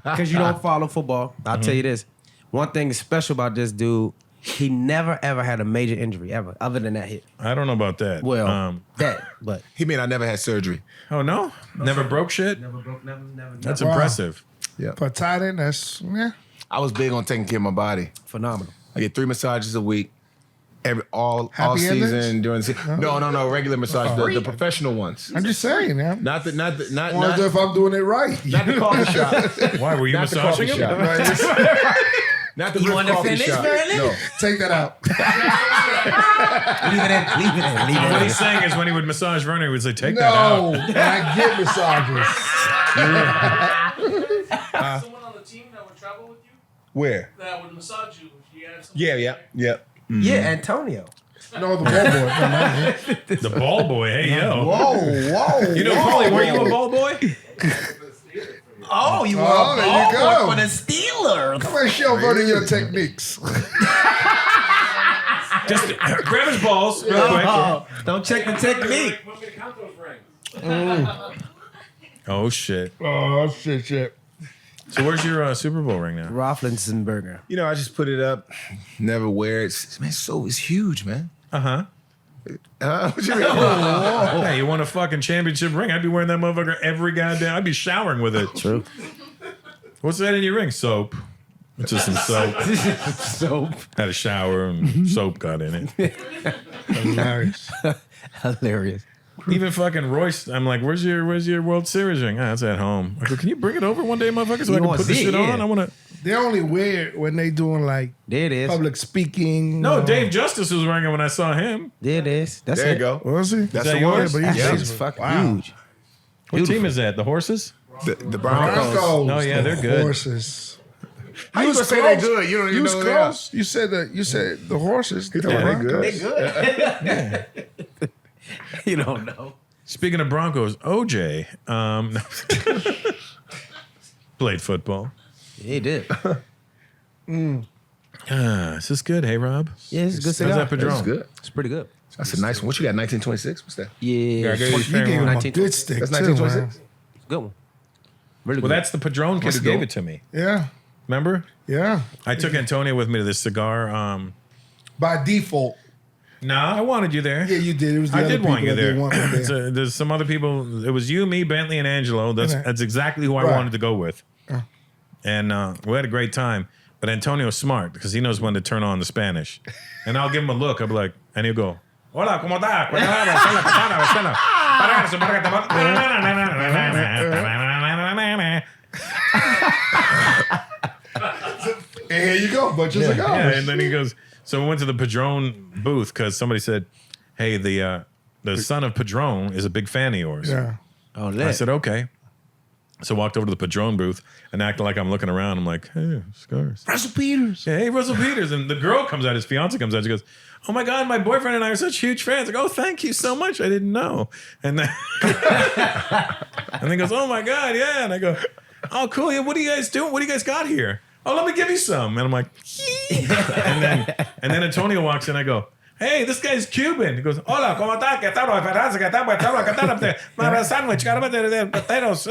Because you don't follow football. I'll tell you this. One thing special about this dude, he never ever had a major injury ever, other than that hit. I don't know about that. Well, but He mean I never had surgery. Oh no? Never broke shit? never broke, never. That's Wow. impressive. Yeah. For tight end, that's I was big on taking care of my body. Phenomenal. I get 3 massages a week. All Happy season endings? during the season. No, regular massage, the professional ones. I'm just saying, man. Not I wonder if I'm doing it right. not the coffee shop. Why were you Not the massaging coffee him? shop. Not the You real want to coffee finish, shop. Vernon? No. Take that out. Leave it in. Leave it in. Leave it What in. he's saying is when he would massage Vernon, he would say, take that out. No, I get massages. Someone on the team that would travel with you Where? that would massage you if you had some. Yeah. Yeah, Antonio. No, the ball boy. No, not him. The ball boy, hey, yo. Whoa. You know, Paulie, were you a ball boy? Oh, you were Oh, a there you ball go. boy for the Steelers. Come on, show Vernon your techniques. Just grab his balls real quick. Oh, don't check the technique. Want me to count those rings? Oh, shit. Oh, shit. So where's your Super Bowl ring now? Roethlisberger. You know, I just put it up. Never wear it. Man, it's huge, man. Uh-huh. What you mean? Hey, you want a fucking championship ring? I'd be wearing that motherfucker every goddamn... I'd be showering with it. True. What's that in your ring? Soap. It's just some soap. Soap. Had a shower and soap got in it. Hilarious. Hilarious. Even fucking Royce, I'm like, where's your World Series ring? Ah, it's at home. I go, can you bring it over one day, motherfucker, so I can wanna put this see shit it, yeah. on? I want to... They only wear it when they doing like There it is. public speaking. No, Dave Justice was wearing it when I saw him. There it is. That's There it. you go. Was he? That's that the one. yours? But he's Yeah. It's fucking Wow. huge. What team is that? The Horses? The Broncos. Broncos. Oh, yeah, they're good. Horses. How you was gonna say they close. good? You don't even You was know who they are. close. You said the horses. The talking about they Broncos. good. You don't know. Speaking of Broncos, OJ played football. Yeah, he did. Is this good? Hey, Rob? Yeah, it's a good How's cigar. that Padron? That's good. It's pretty good. That's a nice one. What you got? 1926? What's that? Yeah. I gave you You gave him a 19. good stick That's too, man. 1926. Good one. Really Well, good. that's the Padron kid What's who the gave goal? it to me. Yeah, Remember? yeah. I took Antonio with me to this cigar. By default, Nah, I wanted you there. yeah, you did. It was the I other did want people you that there. didn't want me there. There's some other people. It was you, me, Bentley, and Angelo. That's exactly who I Right. wanted to go with. And we had a great time. But Antonio's smart because he knows when to turn on the Spanish. And I'll give him a look. I'll be like, and he'll go, Hola, ¿cómo está? And here you go, bunch of Yeah, cigars. and then he goes, so we went to the Padron booth because somebody said, hey, the son of Padron is a big fan of yours. Yeah. Oh, I lit. said, okay. So I walked over to the Padron booth and acted like I'm looking around. I'm like, hey, cigars. Russell Peters. Yeah, hey, Russell Peters. And the girl comes out, his fiance comes out. She goes, oh my God, my boyfriend and I are such huge fans. I go, oh, thank you so much. I didn't know. And then, and then goes, oh my God, yeah. And I go, oh, cool. Yeah, what are you guys doing? What do you guys got here? Oh, let me give you some. And I'm like, and then Antonio walks in. I go, hey, this guy's Cuban. He goes, hola, ¿cómo está? ¿Qué tal? ¿Qué tal? Sandwich, potatoes.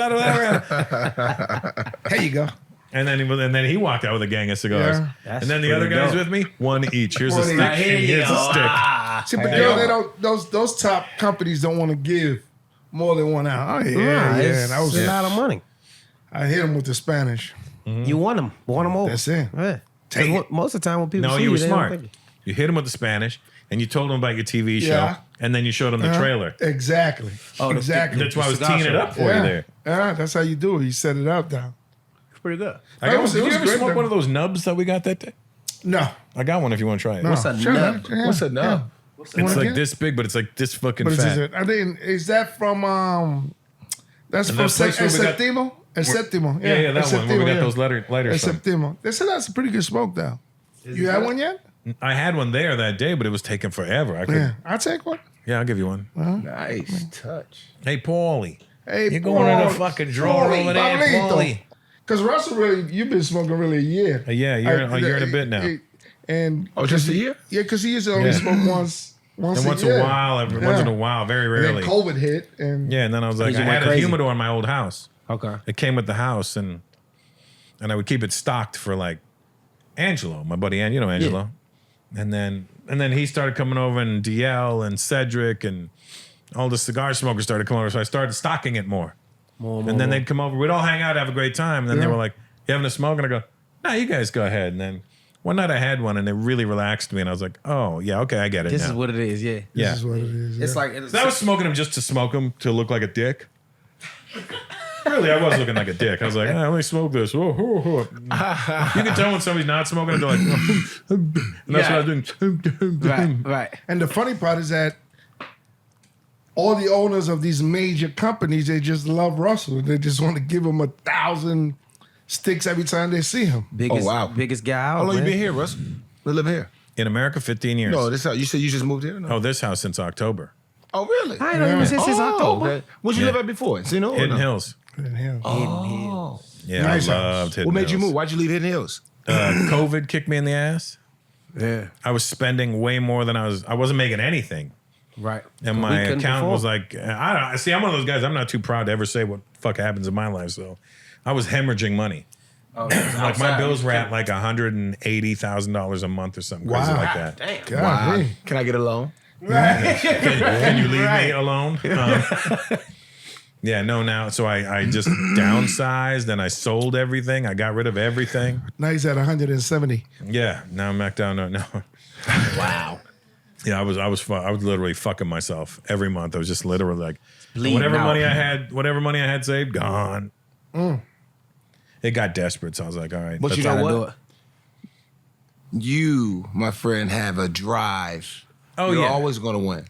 Here you go. And then he walked out with a gang of cigars. Yeah. And then the other guys with me, one each. Here's a One stick. each. And here's a stick. See, but they don't. Those top companies don't want to give more than one out. Oh yeah, yeah. And I It's a lot of money. I hit him with the Spanish. You want them. Want them over. That's it. Yeah. Take it. Most of the time when people No, see you were they don't smart. think it. You hit him with the Spanish, and you told him about your TV show, Yeah. and then you showed him the trailer. Exactly. Oh, exactly. That's why I was cigar teeing it show. up for yeah. you there. Yeah, that's how you do it. You set it up down. It's pretty good. I got, was- did it you was ever great, smoke though. one of those nubs that we got that day? No. I got one if you want to try it. No. What's a Sure, nub? yeah. What's a nub? It's wanna like get? this big, but it's like this fucking What is fat. it? I think is that from that's And from that place where we got- Septimo? El Septimo. Yeah, that one where we got yeah. those lighters El from. Septimo. They said that's a pretty good smoke though. You had one yet? I had one there that day, but it was taking forever. I could, Yeah. I'll take one. I'll give you one. Nice touch. Hey, Paulie. Hey, You're going to the Paul. fucking drawer over there, Paulie. Because Russell really, you've been smoking really a year. Yeah, a year and a bit now. And Oh, just a year? yeah, because he used to only Yeah. smoke once And once year. a while, once in a while, very And rarely. then COVID hit, and Yeah, and then I was like, you I went had crazy. a humidor in my old house. Okay. It came with the house, and I would keep it stocked for like Angelo, my buddy, you know Angelo, and then he started coming over, and DL and Cedric and all the cigar smokers started coming over, so I started stocking it more. And then they'd come over, we'd all hang out, have a great time, and then they Yeah. were like, "You having a smoke?" And I go, "No, you guys go ahead." And then one night I had one, and it really relaxed me, and I was like, "Oh yeah, okay, I get it This now." is what it is. Yeah. yeah. this is what it is. It's yeah. like So I was smoking them just to smoke them to look like a dick. Really, I was looking like a dick. I was like, let me smoke this. You can tell when somebody's not smoking. They're like, and that's what I was doing. Right. And the funny part is that all the owners of these major companies, they just love Russell. They just want to give him 1,000 sticks every time they see him. Biggest, wow. biggest guy out. How long man. you been here, Russ? We live here. In America, 15 years. No, this house. You said you just moved here? No. Oh, this house since October. Oh, really? I ain't know you was here since October. Okay. Where'd you live at before? Encino? Hidden Hills. In him. Oh. Yeah, Nice I house. loved Hidden What made you Hills. move? Why'd you leave Hidden Hills? COVID kicked me in the ass. Yeah. I was spending way more than I wasn't making anything. Right. And We my couldn't account afford. was like, I don't see. I'm one of those guys. I'm not too proud to ever say what fuck happens in my life. So, I was hemorrhaging money. Like my bills were at like $180,000 a month or something crazy Wow. like that. Damn. God, Wow. hey. Can I get a loan? Can you leave me alone? Yeah, no. Now, so I just downsized and I sold everything. I got rid of everything. Now he's at 170. Yeah, now I'm back down. No. Wow. Yeah, I was literally fucking myself every month. I was just literally like, Bleeding whatever out. money I had saved, gone. It got desperate, so I was like, all right. But you that's know how I what? You, my friend, have a drive. Oh, You're yeah. always going to win.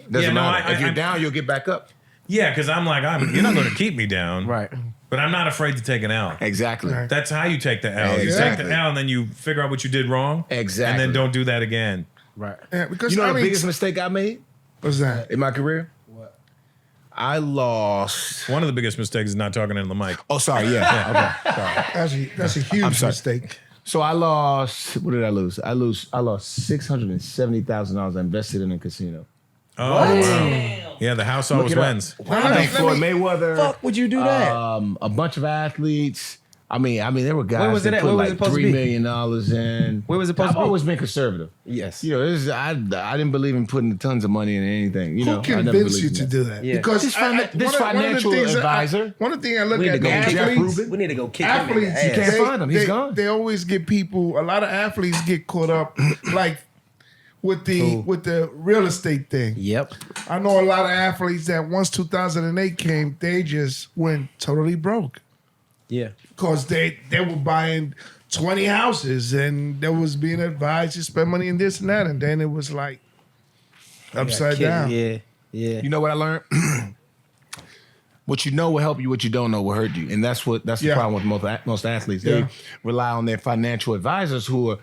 Doesn't Yeah, no, matter. If you're I- down, you'll get back up. Yeah, because I'm like, you're not going to keep me down. Right. But I'm not afraid to take an L. Exactly. Right. That's how you take the L. You take Exactly. the L and then you figure out what you did wrong. Exactly. And then don't do that again. Right. Yeah, because You know I the mean, biggest mistake I made what's that? in my career? What? I lost. One of the biggest mistakes is not talking into the mic. Oh, sorry. Yeah. Okay. Sorry. That's a huge sorry. mistake. So I lost. What did I lose? I lost $670,000 I invested in a casino. Oh, wow. Yeah, the house always it up. wins. Let me- Floyd Mayweather. Fuck would you do that? A bunch of athletes. I mean, there were guys Where was it that at? put Where was it like supposed to $3 be? million in. Where was it supposed I've to be? always been conservative. Yes. You know, I didn't believe in putting tons of money in anything. You Who know, I never convinced you believed to in do that? Yeah. Because This one of the financial things that advisor. one of the things I look We need at to go the kick Jeff athletes, Rubin. We need to go kick him in athletes, the ass. can't find him. He's gone. They always get people. A lot of athletes get caught up, like with the real estate thing. Yep. I know a lot of athletes that once 2008 came, they just went totally broke Yeah. because they were buying 20 houses and they was being advised to spend money in this and that, and then it was like upside down. Yeah. Yeah. You know what I learned? What you know will help you. What you don't know will hurt you. And that's the Yeah. problem with most athletes. They Yeah. rely on their financial advisors who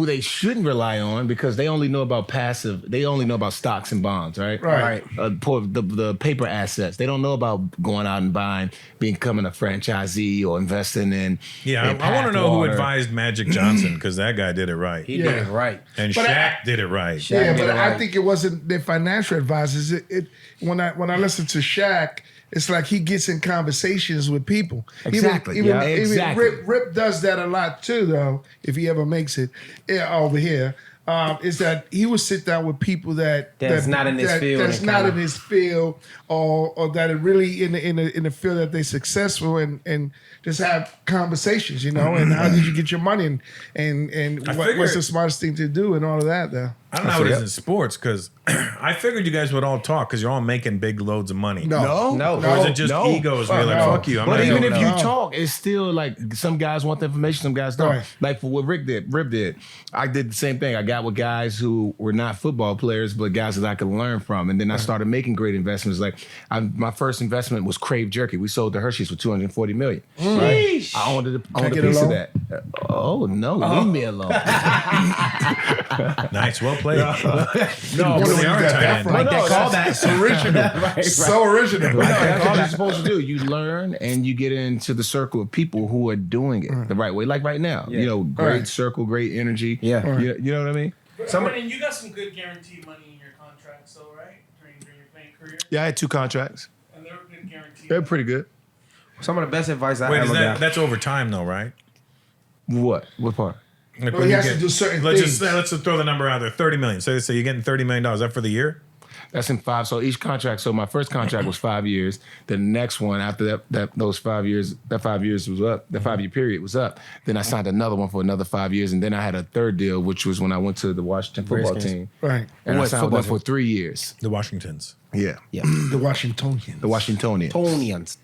they shouldn't rely on because they only know about passive. They only know about stocks and bonds, right? Right. The paper assets. They don't know about going out and becoming a franchisee or investing in. Yeah, in I want to know who Pathwater. advised Magic Johnson because that guy did it right. He Yeah. did it right. And But Shaq did it right. Shaq Yeah, did but it I right. think it wasn't their financial advisors. When I listen to Shaq, it's like he gets in conversations with people. Exactly. Even, Yeah, even exactly. Rip does that a lot too, though. If he ever makes it over here, is that he will sit down with people That's not in his field That's and not kinda- in his field, or that are really in the field that they're successful and just have conversations, you know. And how did you get your money and what's figured- the smartest thing to do and all of that, though. I don't know how it is in sports because I figured you guys would all talk because you're all making big loads of money. No. No. Or is it just No. egos where you're like, no. fuck you? I'm But not even doing if that. you No. talk, it's still like some guys want the information, some guys don't. Right. Like for what Rip did. I did the same thing. I got with guys who were not football players, but guys that I could learn from. And then I started making great investments. Like my first investment was Crave Jerky. We sold to Hershey's for $240 million. Right? I owned a get piece a of loan? that. Oh no, leave me alone. Nice, well played. No, What Really do you are got tight that end. from? Like that No, callback. It's original. So original. That's what you're supposed to do. You learn and you get into the circle of people who are doing it the right way. Like right now, you know, great Right. circle, great energy. Yeah. You know what I mean? Brennan, you got some good guaranteed money in your contracts, though, right? During your playing career, Yeah, I had 2 contracts. and they're good guaranteed. They're pretty good. Some of the best advice I Wait, ever got. that's over time though, right? What? What part? Like Well, when he you has to do certain let's things. Just throw the number out there. $30 million. Say you're getting $30 million. Is that for the year? That's in 5. So each contract. So my first contract was 5 years. The next one after those 5 years, that 5 years was up. The 5 year period was up. Then I signed another one for another 5 years, and then I had a third deal, which was when I went to the Washington football team. Right. And I What signed with football them for 3 years. The Washingtons. Yeah. Yeah. The Washingtonians. The Washingtonians. Tonians.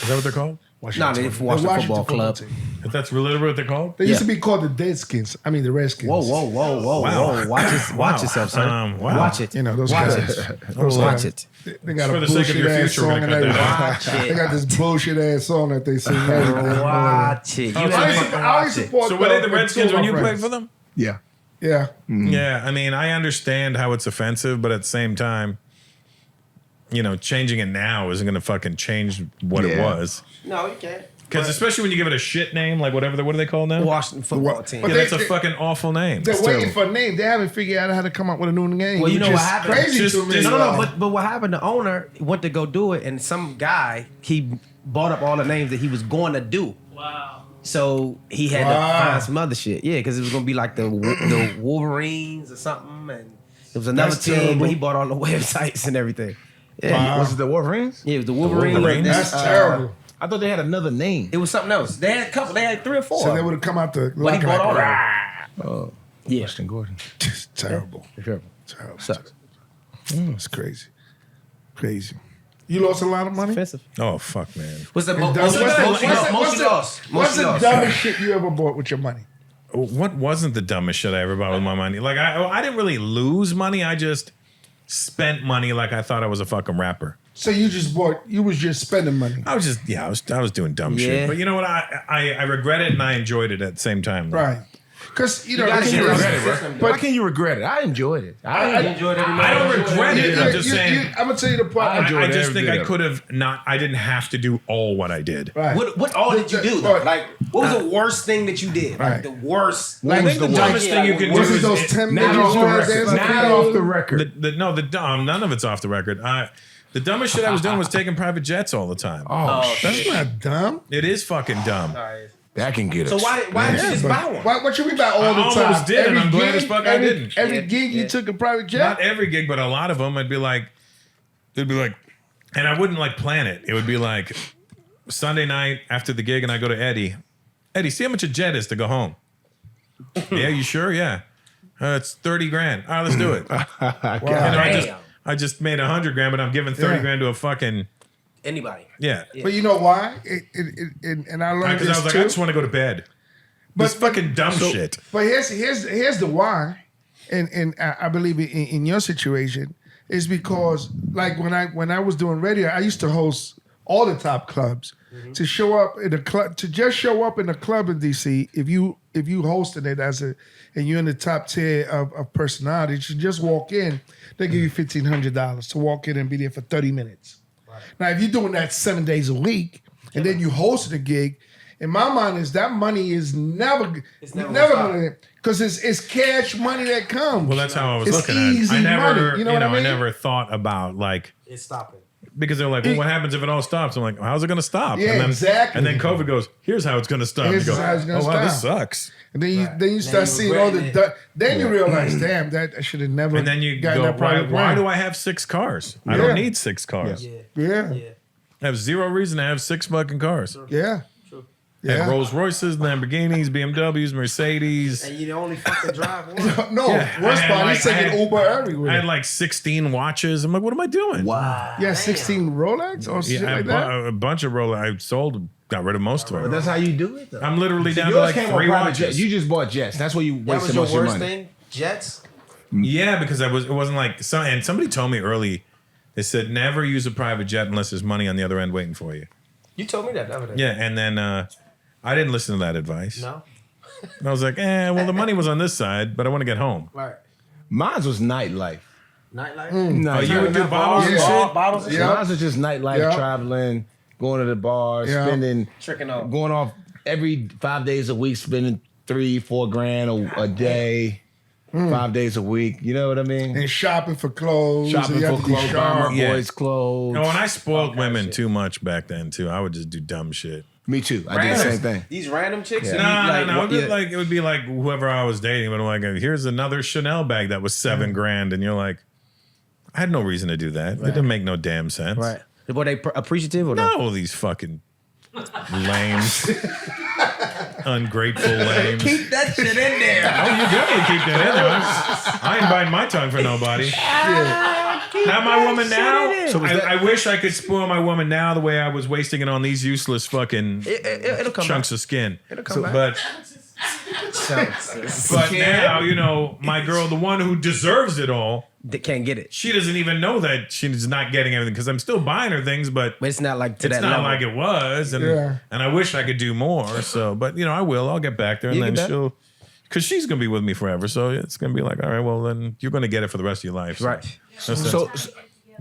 Is that what they're called? No, they Washington football club. team. If that's really what they're called? They used to be called the Deadskins. I mean, the Redskins. Whoa. Wow. Watch yourself, sir. Wow. Watch it. You know, those Watch guys. it. Those Watch guys. it. They got For a the sake of your bullshit ass future, we're song gonna and cut that out. everything. Watch it. They got this bullshit ass song that they sing. Watch it. You I gotta used to- fucking I watch used to it. support So were they the with two Redskins of when my you played friends. for them? Yeah. Yeah. Yeah, I mean, I understand how it's offensive, but at the same time, changing it now isn't going to fucking change what it Yeah. was. No, you can't. Because especially when you give it a shit name, like what are they called now? Washington football team. But Yeah, they- that's a fucking awful name. They're It's waiting terrible. for a name. They haven't figured out how to come up with a new name. Well, you know which what is happened? Crazy Just- to me. just- No. But what happened? The owner went to go do it, and some guy he bought up all the names that he was going to do. Wow. So he had Wow. to find some other shit. Yeah, because it was gonna be like the Wolverines or something, and it was another That's team, terrible. but he bought all the websites and everything. Yeah, Wow. Was it the Wolverines? yeah, it was the Wolverines. Wolverines? and That's then, terrible. I thought they had another name. It was something else. They had a couple. They had 3 or 4. So they would have come out the But he bought all like, that. Oh, Yeah, Washington Gordon. Just terrible. terrible. Terrible. Sucks. It's crazy. Crazy. You lost a lot of money? Expensive. Oh fuck, man. What's the What's most? Most you lost. What's Most you the lost. dumbest shit you ever bought with your money? What wasn't the dumbest shit I ever bought with my money? Like I didn't really lose money. I just spent money like I thought I was a fucking rapper. So you was just spending money. I was doing dumb Yeah. shit. But you know what? I regret it and I enjoyed it at the same time. Right. Because, gotta listen, get listen, rid of it, bro. but How can you regret it? I enjoyed it. I enjoyed every I don't regret it. I'm just saying. I'm going to tell you the part. I enjoyed I just every think bit I of it. could have not. I didn't have to do all what I did. Right. What all did you do? Though? Right. Like, what was the worst thing that you did? Like Right. the worst. I think the dumbest thing you can do Was it is those 10 Not million off the dollars record. dancing Not for off you? the record. none of it's off the record. The dumbest shit I was doing was taking private jets all the time. Oh, That's not dumb. It is fucking dumb. that can get So us. why didn't you just buy one? What you mean by all I the time? almost did, and I'm glad as fuck I every, didn't. Every Yeah. gig you Yeah. took a private jet? Not every gig, but a lot of them. It'd be like, and I wouldn't like plan it. It would be like Sunday night after the gig, and I go to Eddie. Eddie, see how much a jet is to go home. Yeah, you sure? Yeah, it's 30 grand. All right, let's do it. I just made 100 grand, but I'm giving 30 Yeah. grand to a fucking Anybody? yeah. But you know why? And I learned Because this I was like, too. I just want to go to bed. This fucking dumb shit. But here's the why, and I believe in your situation is because like when I was doing radio, I used to host all the top clubs. To show up in a club, to just show up in a club in DC, if you hosting it and you're in the top tier of personality, to just walk in, they give you $1,500 to walk in and be there for 30 minutes. Now, if you're doing that 7 days a week and then you hosting a gig, in my mind is that money is never gonna, because it's cash money that comes. Well, that's how I was It's looking at it. easy I never, money, you know what I mean? I never thought about like It's stopping. because they're like, well, what happens if it all stops? I'm like, well, how's it going to stop? Yeah, and then, exactly. And then COVID goes, here's how it's going to stop. Here's You go, how it's gonna oh wow, this stop. sucks. And then you start you seeing all the regretting then you realize, damn, that I should have never. And then you gotten go, that private why plane. do I have 6 cars? I Yeah. don't need 6 cars. Yeah, I have zero reason to have 6 fucking cars. yeah. I have Yeah. Rolls Royces, Lamborghinis, BMWs, Mercedes. And you the only fucking drive one. No, Yeah, worst I had part, like- he's taking I had- Uber everywhere. I had like 16 watches. I'm like, what am I doing? Wow. yeah, 16 Rolex or shit Yeah, I like bought that. a bunch of Rolex. I sold, got rid of most of But them. that's how you do it, though. I'm literally down to Yours like came 3 on private watches. jets. You just bought jets. That's where you That was wasted your most of your worst money. thing? Jets? Yeah, because it wasn't like and somebody told me early. They said never use a private jet unless there's money on the other end waiting for you. You told me that the other day. Yeah, and then I didn't listen to that advice. No? And I was like, well, the money was on this side, but I want to get home. Right. Mine was nightlife. Nightlife? No, Oh, you would do bottles and Yeah. shit? Bottles and Yeah. Mine was just nightlife, Yeah. traveling, going to the bar, Yeah. spending, Tricking off. going off every 5 days a week, spending 3-4 grand a day, 5 days a week. You know what I mean? And shopping for clothes. Shopping and you for have to be clothes, sharp. buying my Yeah. boys' clothes. No, and I spoiled All kind of women shit. too much back then too. I would just do dumb shit. Me too. I did the same thing. These random chicks? Yeah. No. It would be like whoever I was dating, but I'm like, here's another Chanel bag that was $7 grand, and you're like, I had no reason to do that. It didn't make no damn sense. Right. Were they appreciative or no? No, these fucking lames. Ungrateful lames. Keep that shit in there. Oh, you definitely keep that in there. I ain't biting my tongue for nobody. Now my woman now, So I wish I could spoil my woman now the way I was wasting it on these useless fucking It'll come chunks back. of skin. It'll come back. But now, you know, my girl, the one who deserves it all, They can't get it. she doesn't even know that she's not getting everything because I'm still buying her things, but But it's not like to it's that not level. like it was. And Yeah. and I wish I could do more. So, but you know, I will. I'll get back there and You then get that? she'll, because she's gonna be with me forever. So it's gonna be like, all right, well then you're gonna get it for the rest of your life. So. Right. So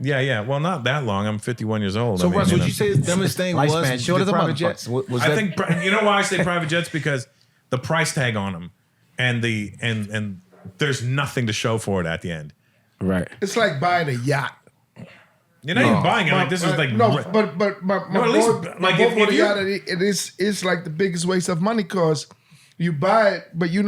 Yeah. Well, not that long. I'm 51 years old. So I mean, Russ, you would know. you say the dumbest thing was Lifespan short the as a private motherfucker. jets? Was I that, think you know why I say private jets, because the price tag on them and the and there's nothing to show for it at the end. Right. It's like buying a yacht. You're not even buying it. Like this is like no, but my No, at least, boy, my like, boy if bought a you- yacht, and it's like the biggest waste of money because you buy it, but you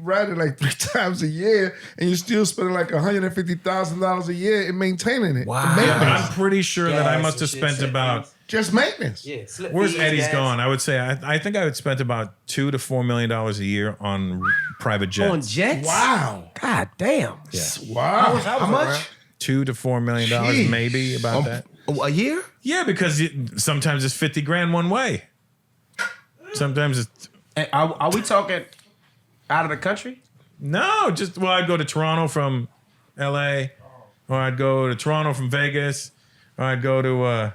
ride it like 3 times a year, and you're still spending like $150,000 a year in maintaining it. Wow. The Yeah, but maintenance. I'm pretty sure that I Gas must have and shit, spent slip about. fees. Just maintenance. Yeah. Slip Where's fees, Eddie's gas. gone? I would say I think I would spent about $2 to $4 million a year on private On jets. jets? Wow. God damn. Wow. how much? $2 to $4 million, Jeez. maybe about that. A year? Yeah, because sometimes it's 50 grand one way. Sometimes it's And are we talking out of the country? no, just I'd go to Toronto from L.A. or I'd go to Toronto from Vegas, or I'd go to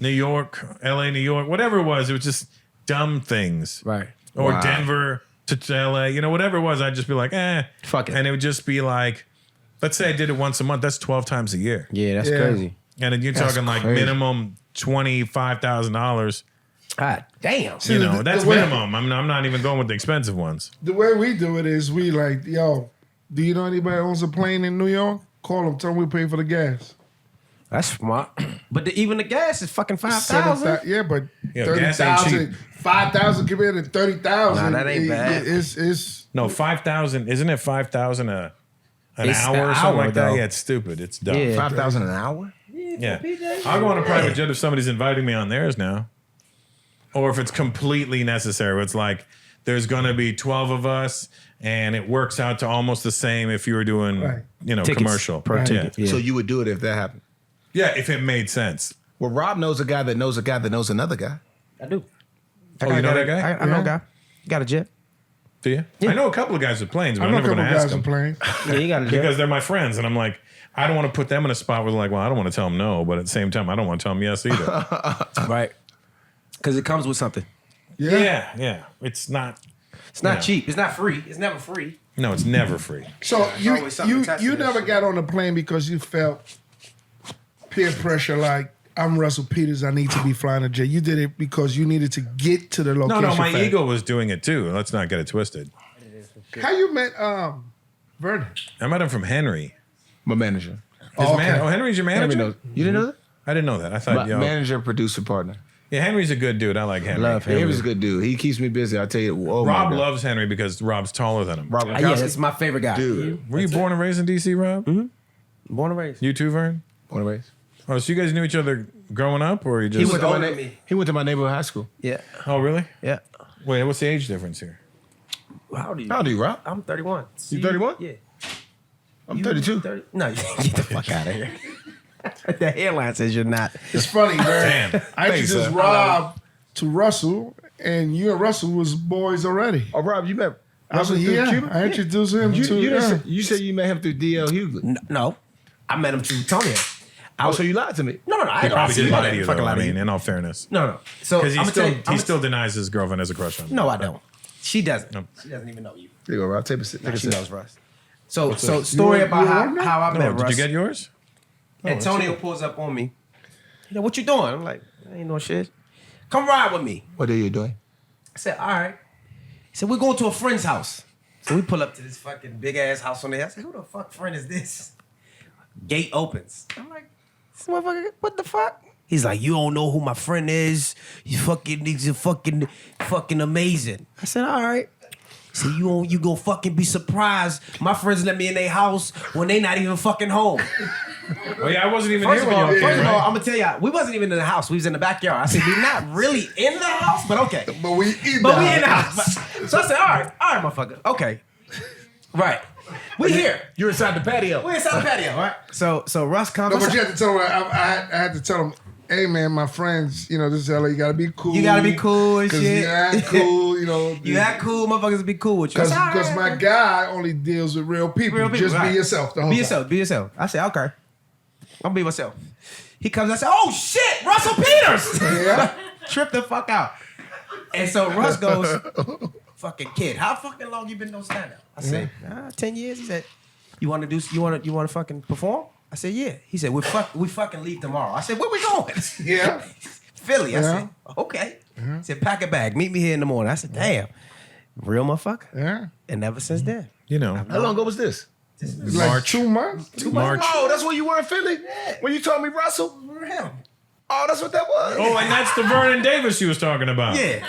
New York, L.A., New York, whatever it was. It was just dumb things. Right. Or Wow. Denver to LA, whatever it was, I'd just be like, Fuck it. And it would just be like, let's say I did it once a month, that's 12 times a year. Yeah, that's Yeah. crazy. And then you're talking like crazy. minimum $25,000. God damn. See, the That's way- minimum. I'm not even going with the expensive ones. The way we do it is we like, yo, do you know anybody who owns a plane in New York? Call them, tell them we pay for the gas. That's smart. But even the gas is fucking 7,000. 5,000. Yeah, but Yeah, gas ain't 30,000, 5,000 compared to 30,000. Nah, that ain't bad. It's No, 5,000. Isn't it 5,000 an It's hour an or something hour, like that? though. Yeah, it's stupid. It's dumb. Yeah. 5,000 an hour? Yeah. I'll go on a private jet if somebody's inviting me on theirs now. Or if it's completely necessary. It's like there's going to be 12 of us and it works out to almost the same if you were doing, Right. Tickets commercial. per yeah. ticket. Yeah. So you would do it if that happened? Yeah, if it made sense. Well, Rob knows a guy that knows a guy that knows another guy. I do. Oh, you know that guy? I know a guy. Got a jet. Do you? I know a couple of guys with planes, but I I'm know a never couple going to ask guys in them. planes. Yeah, you got a jet. Because they're my friends. And I'm like, I don't want to put them in a spot where they're like, well, I don't want to tell them no. But at the same time, I don't want to tell them yes either. Right. Because it comes with something. Yeah. It's not. It's not Yeah. cheap. It's not free. It's never free. No, it's never free. So you always something you attached you to that never shit. got on the plane because you felt peer pressure like I'm Russell Peters, I need to be flying a jet. You did it because you needed to get to the No, location. my fast. ego was doing it too. Let's not get it twisted. How you met Vernon? I met him from Henry. My manager. His Oh, okay. Henry's your Henry manager? knows. You didn't know that? I didn't know that. I My thought, manager, producer, partner. yeah, Henry's a good dude. I like Henry. Love Henry. Henry's a good dude. He keeps me busy. I tell you. Oh my Rob God. loves Henry because Rob's taller than him. Rob Yeah, Gronkowski. that's my favorite guy. Dude. Were you born and raised in D.C., Rob? Born and raised. You too, Vern? Born and raised. Oh, so you guys knew each other growing up, or you He just? was older than me. He went to my neighborhood high school. Yeah. Oh, really? Yeah. Wait, what's the age difference here? How old are you? How old are you, Rob? I'm 31. You 31? Yeah. I'm 32. 30? No, you get the fuck out of here. The hairline says you're not. It's funny, man. Damn. I introduced son. Rob to Russell, and you and Russell was boys already. Oh, Rob, you met I was Russell like, through yeah, Cuban? I introduced him You, to. you, yeah. didn't say- you said you met him through D.L. Hughley. No. I met him through Tony. Oh, so you lied to me. No, I He don't probably see did you. lie to you, Fucking though. lie I to mean, you. in all fairness. No. So Because I'm he still denies his girlfriend has a crush on him. No, I don't. She doesn't. No. She doesn't even know you. There you go, Rob. Take a sip. Take a She sip. knows Russ. So story You about want that? how I No, met did Russ. you get yours? Antonio pulls up on me. You know, what you doing? I'm like, I ain't no shit. Come ride with me. What are you doing? I said, all right. He said, we're going to a friend's house. So we pull up to this fucking big ass house on there. I said, who the fuck friend is this? Gate opens. I'm like, this motherfucker, what the fuck? He's like, you don't know who my friend is. He's fucking amazing. I said, all right. He said, you gonna fucking be surprised. My friends let me in their house when they not even fucking home. Oh yeah, I wasn't even First here of when all, you came, right? I'm gonna tell y'all, we wasn't even in the house. We was in the backyard. I said, we're not really in the house, but okay. But we in But we in the house. So I said, all right, motherfucker. Okay. Right. We here. You're inside the patio. We inside the patio, right? So Russ comes. No, but you have to tell him. I had to tell him. Hey man, my friends, this is LA. You gotta be cool. You gotta be cool and shit. You act cool, You act cool, motherfuckers will be cool with you. Because my guy only deals with real people. Just right. be yourself. The whole Be time. yourself. Be yourself. I said, okay. I'll be myself. He comes and I said, oh shit, Russell Peters. Yeah. Trip the fuck out. And so Russ goes, fucking kid, how fucking long you been doing stand up? I said, 10 years. He said, you wanna fucking perform? I said, yeah. He said, we fucking leave tomorrow. I said, where we going? Yeah. Philly. I said, okay. He said, pack a bag. Meet me here in the morning. I said, damn. Real motherfucker. Yeah. And ever since then. How long ago was this? Like March. 2 months. March. Oh, that's when you were in Philly? Yeah. When you told me Russell? Him. Oh, that's what that was? Oh, and that's the Vernon Davis you was talking about. Yeah.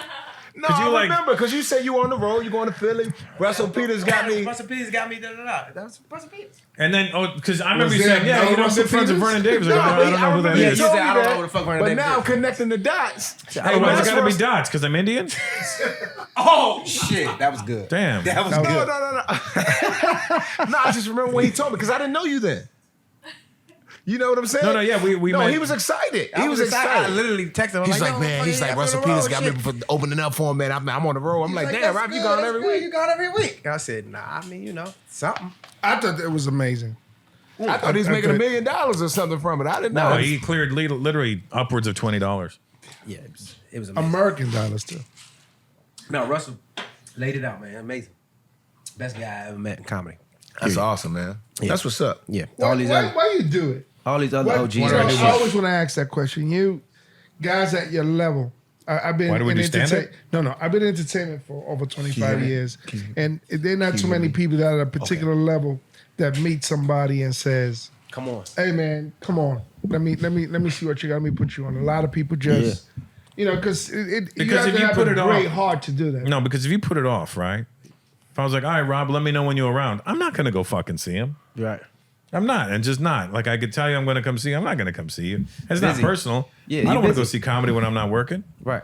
No, Could you, I like- remember, because you said you were on the road, you going to Philly. Russell Peters got me. Russell Peters got me. That was Russell Peters. And then, because I remember Was you there saying, yeah, another I'm Russell good friends with Peters? Vernon Davis. I go, I don't know who that Yeah, is. you said, told me I don't know that, who the fuck Vernon But Davis now I'm is. connecting the dots. Hey, why it's that's got to be Russ- dots? Because I'm Indian? Oh shit, that was good. Damn. That was No, good. no. No, I just remember when he told me, because I didn't know you then. You know what I'm saying? No, yeah, we No, met. he was excited. I He was I excited. literally texted him. He's like, yo, man, fuck he's yeah, like, I'm Russell on the Peters road, got me shit. for opening up for him, man. I'm on the road. I'm like, damn, that's Rob, you good, gone that's every good. week? You gone every week. I said, nah, I mean, something. I thought it was amazing. I thought he was making $1 million or something from it. I didn't know. No, he cleared literally upwards of $20. Yeah, it was amazing. American dollars too. No, Russell laid it out, man. Amazing. Best guy I ever met in comedy. That's awesome, man. Yeah. That's what's up. Yeah. Why, All these why, other why you do it? OGs. I right always want to ask that question. You guys at your level. I've been Why do we in do stand-up? No. I've been in entertainment for over 25 years, and there are not too many people that are at a particular level that meet somebody and says, Come on. "Hey, man, come on, let me see what you got. Let me put you on." A lot of people just, because you Because have if to you have put a it great off- heart to do that. No, because if you put it off, right? If I was like, all right, Rob, let me know when you're around. I'm not going to go fucking see him. Right. I'm not, and just not. Like, I could tell you I'm going to come see you. I'm not going to come see you. It's not Busy. personal. Yeah, I you don't want to go busy. see comedy when I'm not working. Right.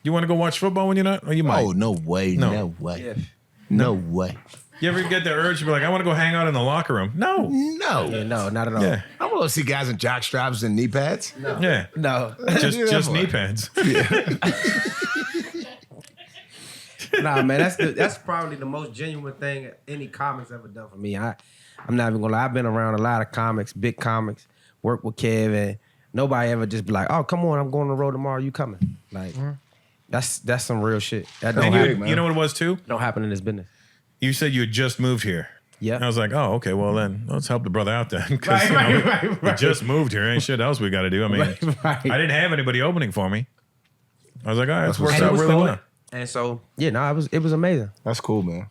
You want to go watch football when you're not? Or you might. Oh, no way. No. No way. Yeah. No way. You ever get the urge to be like, I want to go hang out in the locker room? No. No. Yeah, no, not at all. Yeah. I want to see guys in jock straps and knee pads. No. Yeah. No. Just knee pads. Nah, man, that's probably the most genuine thing any comics ever done for me. I'm not even gonna lie. I've been around a lot of comics, big comics, worked with Kev, and nobody ever just be like, "Oh, come on, I'm going on the road tomorrow. You coming?" Like, that's some real shit. That don't And happen. you know what it was too? Don't happen in this business. You said you had just moved here. Yeah. And I was like, oh, okay, well then let's help the brother out then. Because we just moved here. Ain't shit else we got to do. I mean, Right. I didn't have anybody opening for me. I was like, all right, it's worked And it out was really fun. well. And so, yeah, no, it was amazing. That's cool, man.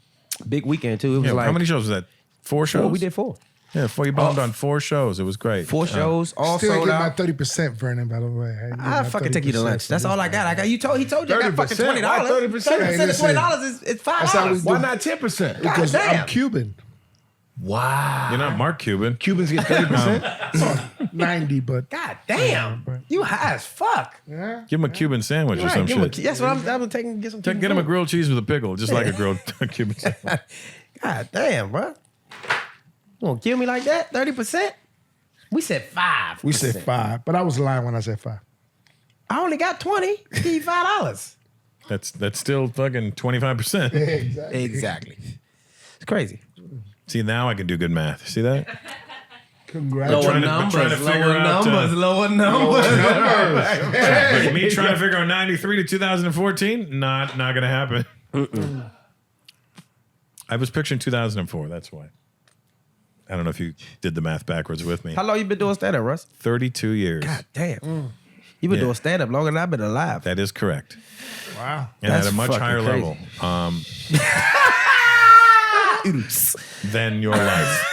Big weekend too. It was Yeah, like how many shows was that? 4 shows? Well, we did 4. Yeah, 4. You bombed on 4 shows. It was great. 4 shows, all Still sold get my out. 30%, Vernon. By the way, I fucking take you to lunch. That's all I got. He told you I got fucking 30%. $20. Why 30%? 30% of $20 is That's how we $5. Why not 10%? because damn. I'm Cuban. Wow. You're not Mark Cuban. Cubans get 30%? 90, but God damn, you high as fuck. yeah. Give him a Cuban sandwich or Right, some give him shit. that's what I'm taking. Get some. Get him a grilled cheese with a pickle, just like a grilled Cuban sandwich. God damn, bro. You gonna kill me like that? 30%? We said 5. We said 5, but I was lying when I said 5. I only got 20. Give you $5. That's still fucking 25%. Exactly. Exactly. It's crazy. See, now I can do good math. See that? Congratulations. trying to figure out, lower numbers. But me trying to figure out 93 to 2014, not gonna happen. I was picturing 2004. That's why. I don't know if you did the math backwards with me. How long you been doing stand-up, Russ? 32 years. God damn. You been Yeah. doing stand-up longer than I've been alive. That is correct. Wow. And That's at a much fucking higher crazy. level than your life.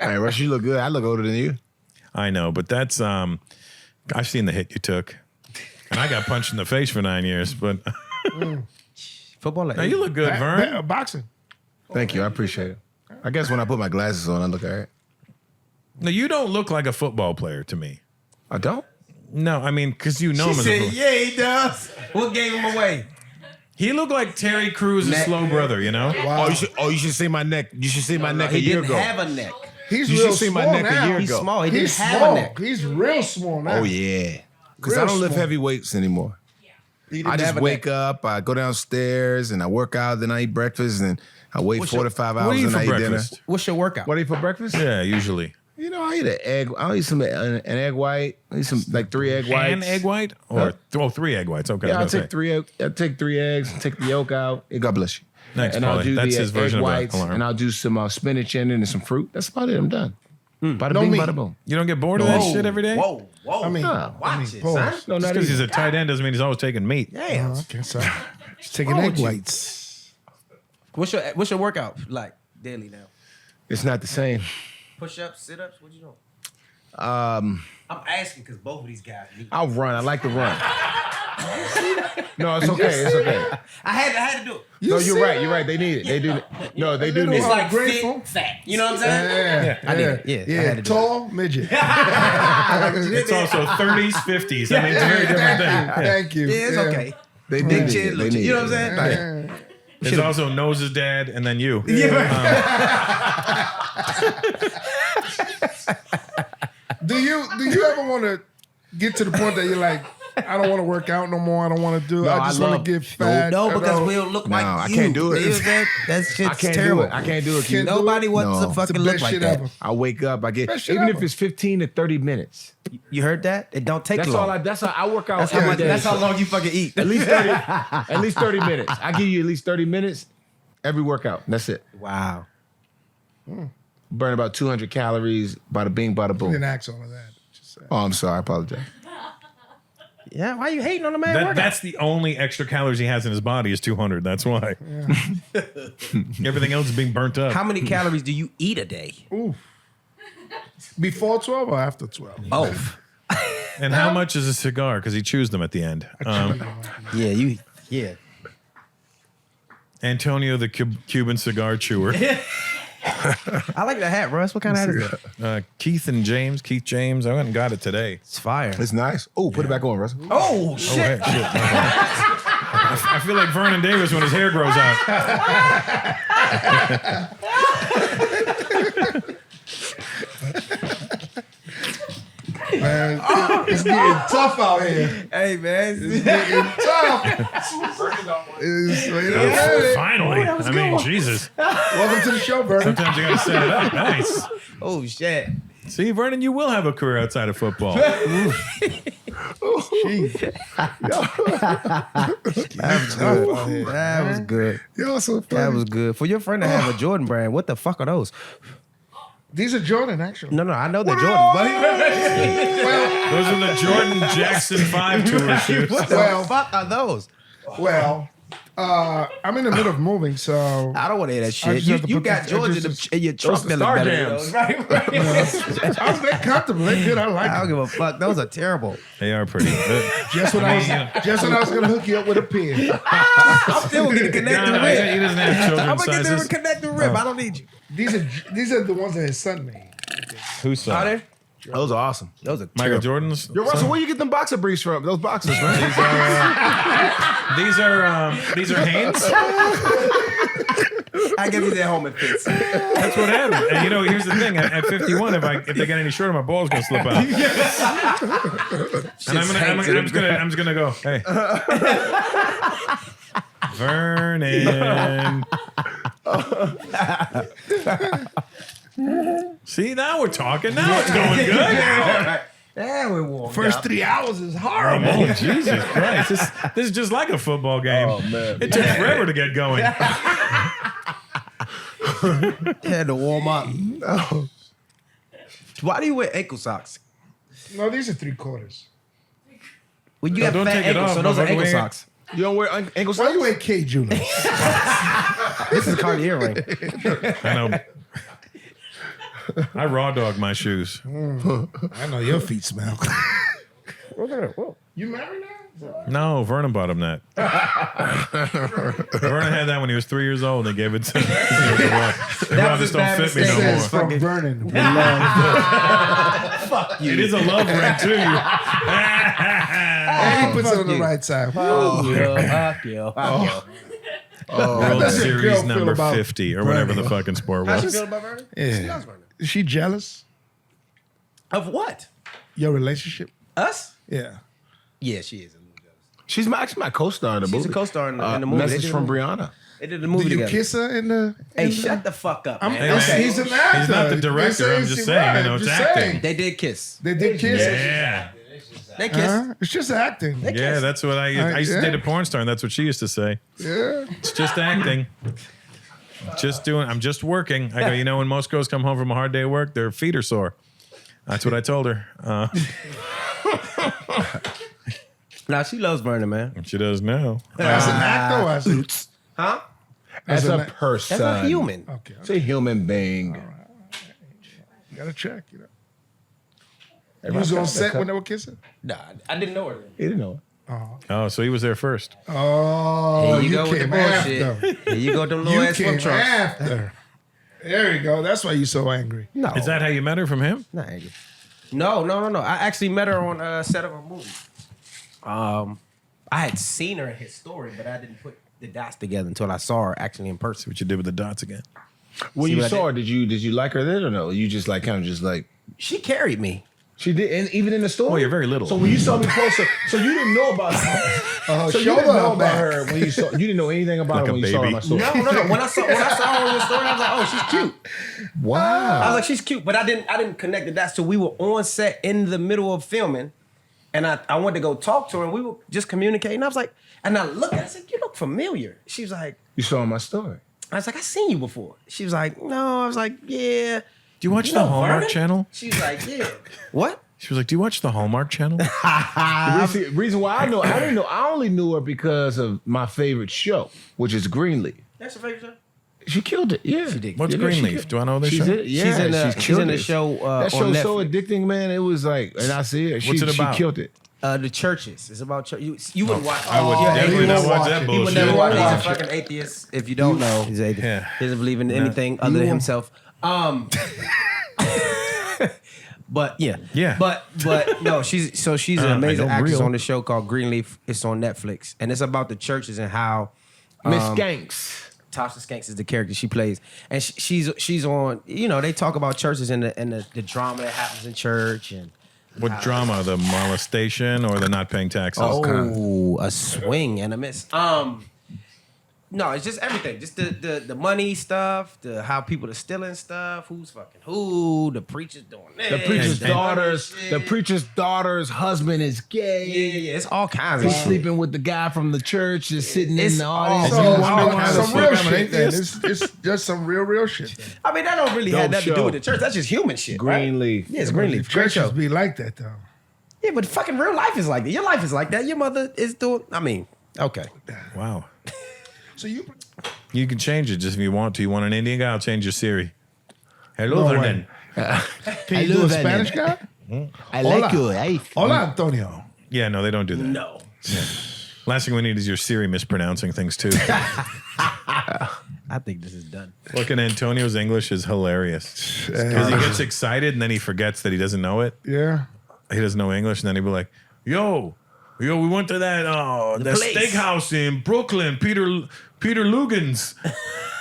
Hey, Russ, you look good. I look older than you. I know, but that's I've seen the hit you took. And I got punched in the face for 9 years, but Football like now you look good, Vern. Boxing. Thank you. I appreciate it. I guess when I put my glasses on, I look all right. No, you don't look like a football player to me. I don't. No, I mean, because you know She him as a said, football. yeah, he does. What gave him away? He looked like Terry Crews' Neck. slow brother, you know? Wow. You should see my neck. You should see my neck a He year didn't ago. have a neck. He's You real should see my small neck now. a year He's ago. small. He didn't He's have small. a neck. He's real small now. Oh yeah. Because I Real don't lift small. heavy weights anymore. He didn't I just have a wake neck. up, I go downstairs, and I work out. Then I eat breakfast, and I wait What's 4 your- to 5 What do hours, you eat and for I eat dinner. breakfast? What's your workout? What do you eat for breakfast? Yeah, usually. You know, I eat an egg. I eat an egg white. I eat some like 3 egg whites. An egg white? Or 3 egg whites. Okay. Yeah, I I was gonna take say. 3 egg. I take 3 eggs, take the yolk out. Hey, God bless you. Thanks, and I'll Paulie. do That's the his version egg of an whites, alarm. and I'll do some spinach in it and some fruit. That's about it. I'm done. Bada No bing, meat. bada boom. You don't get bored of that shit every day? Whoa, whoa. I mean, watch it, pause. son. No, Just not because he's even. a tight end doesn't mean he's always taking meat. Damn. Okay, sorry. Just taking wrong egg with you? whites. What's your workout like daily now? It's not the same. Push ups, sit ups. What you doing? Um, I'm asking because both of these guys need. I'll run. I like to run. No, it's okay. It's okay. I had to do it. No, see you're right. that? You're right. They need it. They do. No, they do Little need It's it. like grateful. fit, fat. You know what I'm saying? Yeah, I did it. Yeah, I had to do tall midget. It's also 30s, 50s. I mean, it's a very different thing. Thank you. Yeah, it's okay. They Big need chin, it. little They chin. need You know what it. I'm saying? Like, There's also Nose's dad and then you. Do you ever want to get to the point that you're like, I don't want to work out no more. I don't want to do. No, I just I want love- to get fat. no, I because don't- we'll look No, like I you. can't do it. You know what I'm saying? That shit's I can't terrible. do it. I can't do it. Can't do Nobody wants No. to It's fucking the look best like shit that. ever. I wake up. I get Best shit even ever. if it's 15 to 30 minutes. You heard that? It don't take That's long. all. That's how I work out That's how every much. day. That's how long you fucking eat. At least 30. At least 30 minutes. I give you at least 30 minutes every workout. That's it. Wow. Burn about 200 calories. Bada bing, bada You boom. didn't ask all of that. Just say. Oh, I'm sorry. I apologize. Yeah. Why you hating on the man? workout? That's the only extra calories he has in his body is 200. That's why. Everything else is being burnt up. How many calories do you eat a day? Ooh. Before 12 or after 12? Both. And how much is a cigar? Because he chews them at the end. Yeah. You. Yeah. Antonio, the Cuban cigar chewer. I like the hat, Russ. What kind of hat is that? Keith James. I went and got it today. It's fire. It's nice. Oh, put it back on, Russell. Oh Oh, shit. hey, shit. I feel like Vernon Davis when his hair grows out. Man, it's getting tough out here. Hey man. It's getting tough. It's, you know, Finally. I mean, Jesus. welcome to the show, Vernon. Sometimes you got to set it up. Nice. Oh shit. See, Vernon, you will have a career outside of football. That was good. You're so funny. That was good. For your friend to have a Jordan brand, what the fuck are those? These are Jordan, actually. No, I know they're Jordan, buddy. Those are the Jordan Jackson 5 tour shoes. What the Well- fuck are those? Well, I'm in the middle of moving, so I don't want to hear that I shit. just have to You put got this- Georgia just- in your trunk. the feeling Star better Jams. than those, right? they're comfortable. They're good. I like I don't them. give a fuck. Those are terrible. They are pretty good. Just when I was gonna hook you up with a pin. I'm still gonna get a No, connected he rib. doesn't have I'm children's gonna get them a sizes. connected rib. I don't need you. These are the ones that his son made. Who's Are son? they? Those are awesome. Those are Michael terrible. Jordan's? Yo, Russell, where you get them boxer briefs from? Those boxers, man. These are Hanes. I give you that home it fits. That's what happened. And you know, here's the thing: at 51, if they get any shorter, my ball's gonna slip out. And I'm just gonna go. Hey, Vernon. See, now we're talking. Now it's going good. Yeah, we warmed First up. 3 hours is horrible. Oh, Jesus Christ. This is just like a football game. Oh, man. It took forever to get going. Had to warm up. Why do you wear ankle socks? No, these are 3/4. Well, you No, got don't fat take it ankles, off, so those are motherfucker. ankle We ain't- socks. You don't wear ankle Why socks? you ain't K Junior? This is a Cartier ring. I know. I raw dog my shoes. I know your feet smell. You married now? No, Vernon bought him that. Vernon had that when he was 3 years old. They gave it to him. They just don't fit me no more. Says from Vernon. We love Fuck you. It is a love ring too. And he puts it on the right side. Fuck you. World does your girl Series feel number about 50 or whatever the Vernon? fucking sport How's she was. feel about Vernon? Yeah. She loves Vernon. Is she jealous? Of what? Your relationship? Us? Yeah. Yeah, she is. She's my co-star in the movie. She's a co-star in the movie. Message from Brianna. They did the movie Did you together. kiss her in the? Hey, shut the fuck up, man. Hey, He's an actor. He's not the director. I'm just saying. You know, it's acting. They did kiss. They did kiss. Yeah. They kissed. It's just acting. Yeah, that's what I used to date a porn star, and that's what she used to say. Yeah. It's just acting. I'm just working. I go, you know, when most girls come home from a hard day of work, their feet are sore. That's what I told her. Nah, she loves Vernon, man. She does now. As an actor or as a... Huh? As a a- person. That's a human. Okay. It's a human being. You gotta check, you know. You was on set when they were kissing? Nah, I didn't know her. He didn't know it. Oh, so he was there first. Oh, Here you go with the came bullshit. after. Here you go with them little You ass came flip trunks. after. There you go. That's why you so angry. No. Is that how you met her from him? Not angry. No. I actually met her on a set of a movie. I had seen her in his story, but I didn't put the dots together until I saw her actually in person. What you did with the dots again? When See you what I saw her, did you like her then or no? You just like kind of just like She carried me. she did, and even in the story. Oh, you're very little. So when you saw me closer, so you didn't know about her. So you shoulder didn't know her about back. her when you saw. You didn't know anything about Like her a when you saw her in my baby. story. No. When I saw her in the story, I was like, oh, she's cute. Wow. I was like, she's cute, but I didn't connect the dots till we were on set in the middle of filming, and I went to go talk to her, and we were just communicating. I was like, and I looked at her, I said, you look familiar. She was like, You saw my story. I was like, I seen you before. She was like, no. I was like, yeah. Do you watch You the know Hallmark Vernon? Channel? She was like, yeah. What? She was like, do you watch the Hallmark Channel? The reason why I didn't know. I only knew her because of my favorite show, which is Greenleaf. That's your favorite show? She killed it. Yeah. She did. What's Yeah, Greenleaf? Do I know this She's show? in, yeah, she's killed in the it. show That on show's so Netflix. addicting, man. It was like, and I see it. What's it about? She killed it. The churches. It's about church. You wouldn't watch. I would you're definitely atheist. not watch watch that it. He would bullshit. never watch it. He's a Watch it. fucking atheist. If you don't know, he's atheist. Yeah. He doesn't believe in anything other than himself. But yeah. Yeah. But no, she's an I amazing know actress real. on the show called Greenleaf. It's on Netflix, and it's about the churches and how Miss Skanks. Tasha Skanks is the character she plays, and she's on. You know, they talk about churches and the drama that happens in church and. What drama? The molestation or the not paying taxes? Oh, a swing and a miss. No, it's just everything. Just the money stuff, the how people are stealing stuff, who's fucking who, the preachers doing this. The preacher's the daughter's other shit. the preacher's daughter's husband is gay. Yeah. It's all kinds of He's shit. sleeping with the guy from the church that's sitting It's in the all- audience. So, you wonder why the some fuck real I'm an shit, then. atheist? It's just some real shit. I mean, that don't really Dope have nothing to do show. with the church. That's just human shit. Greenleaf. Right? Yeah, it's Greenleaf. Great Churches show. be like that, though. Yeah, but fucking real life is like that. Your life is like that. Your mother is doing. I mean, okay. Wow. So you... You can change it just if you want to. You want an Indian guy? I'll change your Siri. Hello, No Vernon. Can you do a Spanish guy? I Hola. like you. Hey. Hola, Antonio. Yeah, no, they don't do that. No. Last thing we need is your Siri mispronouncing things too. I think this is done. Fucking Antonio's English is hilarious because he gets excited and then he forgets that he doesn't know it. Yeah. He doesn't know English, and then he'd be like, "Yo, we went to that place. steakhouse in Brooklyn, Peter Lugan's."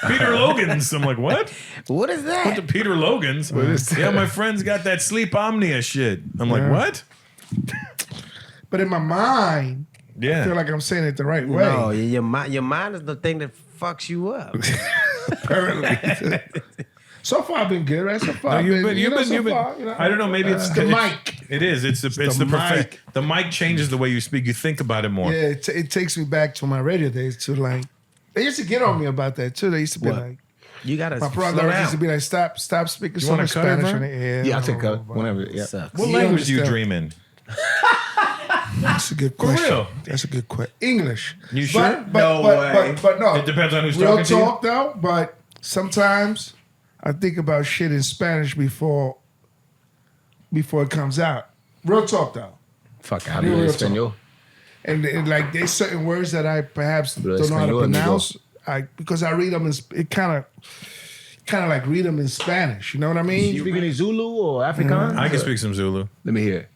Peter Logan's. I'm like, what? What is that? Went to Peter Logan's. Yeah, my friend's got that sleep omnia shit. I'm like, what? But in my mind, I Yeah. feel like I'm saying it the right way. No, your mind is the thing that fucks you up. Apparently. So far, I've been good, right? So far, No, I've been, so far, you know. I don't know. Maybe it's the it's- mic. It is. It's the the mic. The mic changes the way you speak. You think about it more. Yeah, it takes me back to my radio days. To like, they used to get on me about that too. They used to be What? like, You gotta my slow brother down. used to be like, stop speaking so wanna much cut it, Spanish Vern? on the air. Yeah, I'll take a whenever. Yeah. Sucks. What You language do you understand. dream in? That's a good For question. real? That's a good question. English. You sure? No way. But no. It depends on who's Real talking to you. talk though. But sometimes I think about shit in Spanish before it comes out. Real talk though. Fuck out Real of here. talk. Espanol. and like there's certain words that I perhaps Pero don't know how to español, pronounce. Because I read them it kind of like read them in Spanish. You know what I mean? You speak any Zulu or Afrikaans? I can speak some Zulu. Let me hear it.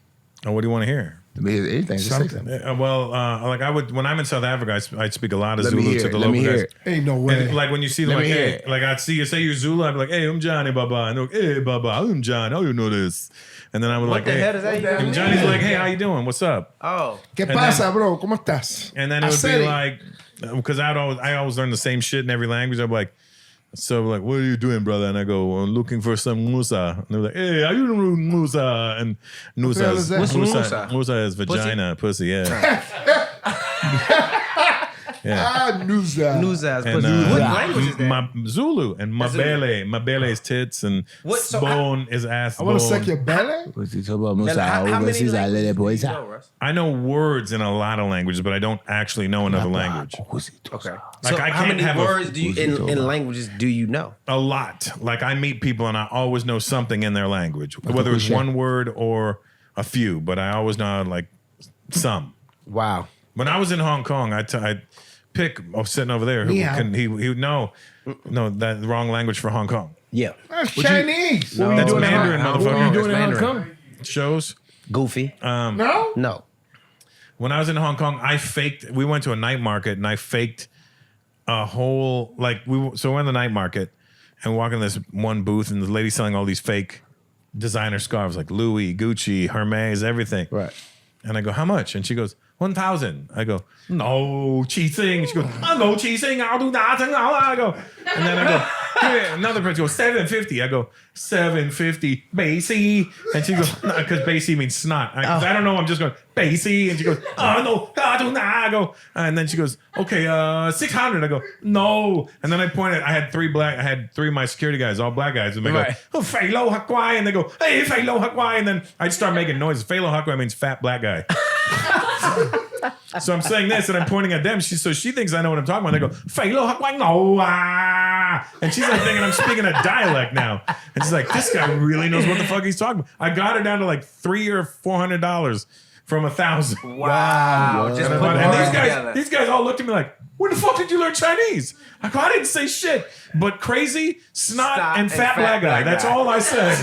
Oh, what do you want to hear? Let me hear anything. Just say Something. something. Like I would when I'm in South Africa, I'd speak a lot of Let me Zulu hear to it. the Let me local hear guys. it. Ain't no way. And like when you see them, Let like, me hear hey, it. like I'd see you say you're Zulu, I'd be like, hey, I'm Johnny Baba. And they're like, hey, Baba, I'm Johnny. How you know this? And then I would like, the hey. hell does that even And Johnny's like, hey, how you doing? What's up? Oh. ¿Qué And pasa, bro? ¿Cómo estás? And then it I would said be like, because I always learn the same shit in every language. I'd be like, so like, what are you doing, brother? And I go, I'm looking for some musa. And they're like, hey, how you doing, musa? And the hell is that? What's musa? Musa is vagina, pussy, yeah. yeah. Ah, Nusa. Nuzas. And What language is that? my Zulu and mabele is tits and What- so bone is ass I want to bone. suck your belly. What's he talking about? How many languages do you know, Russ? I know words in a lot of languages, but I don't actually know another language. Okay. Like, So I how can't many have a- words do you in languages do you know? A lot. Like I meet people and I always know something in their language, whether it's one word or a few, but I always know like some. Wow. When I was in Hong Kong, I'd pick sitting over there who Meow. can he would no that wrong language for Hong Kong. Yeah. That's Chinese. No, That's Mandarin, Hong motherfucker. Kong What you is doing in Hong Mandarin. Kong? Shows. Goofy. No? No. When I was in Hong Kong, we went to a night market and I faked a whole, so we're in the night market and we walk in this one booth and the lady selling all these fake designer scarves like Louis, Gucci, Hermes, everything. Right. And I go, how much? And she goes, 1,000. I go, no cheating. She goes, no cheating. I'll do nothing. I go, and then I go, yeah, another person goes, 750. I go, 750, Basie. And she goes, no, because Basie means snot. I don't know. I'm just going, Basie. And she goes, oh, no, I do not. I go, and then she goes, okay, 600. I go, no. And then I pointed, I had three of my security guys, all black guys. And they Right. go, oh, Felo Hakwai. And they go, hey, Felo Hakwai. And then I start making noises. Felo Hakwai means fat black guy. So I'm saying this and I'm pointing at them. So she thinks I know what I'm talking about. They go, Felo Hakwai, no. And she's like thinking I'm speaking a dialect now. And she's like, this guy really knows what the fuck he's talking about. I got her down to like $300 or $400 from 1,000. Wow. Just put And words these together. guys all looked at me like, when the fuck did you learn Chinese? I go, I didn't say shit. But crazy, snot, and fat black guy. That's all I said.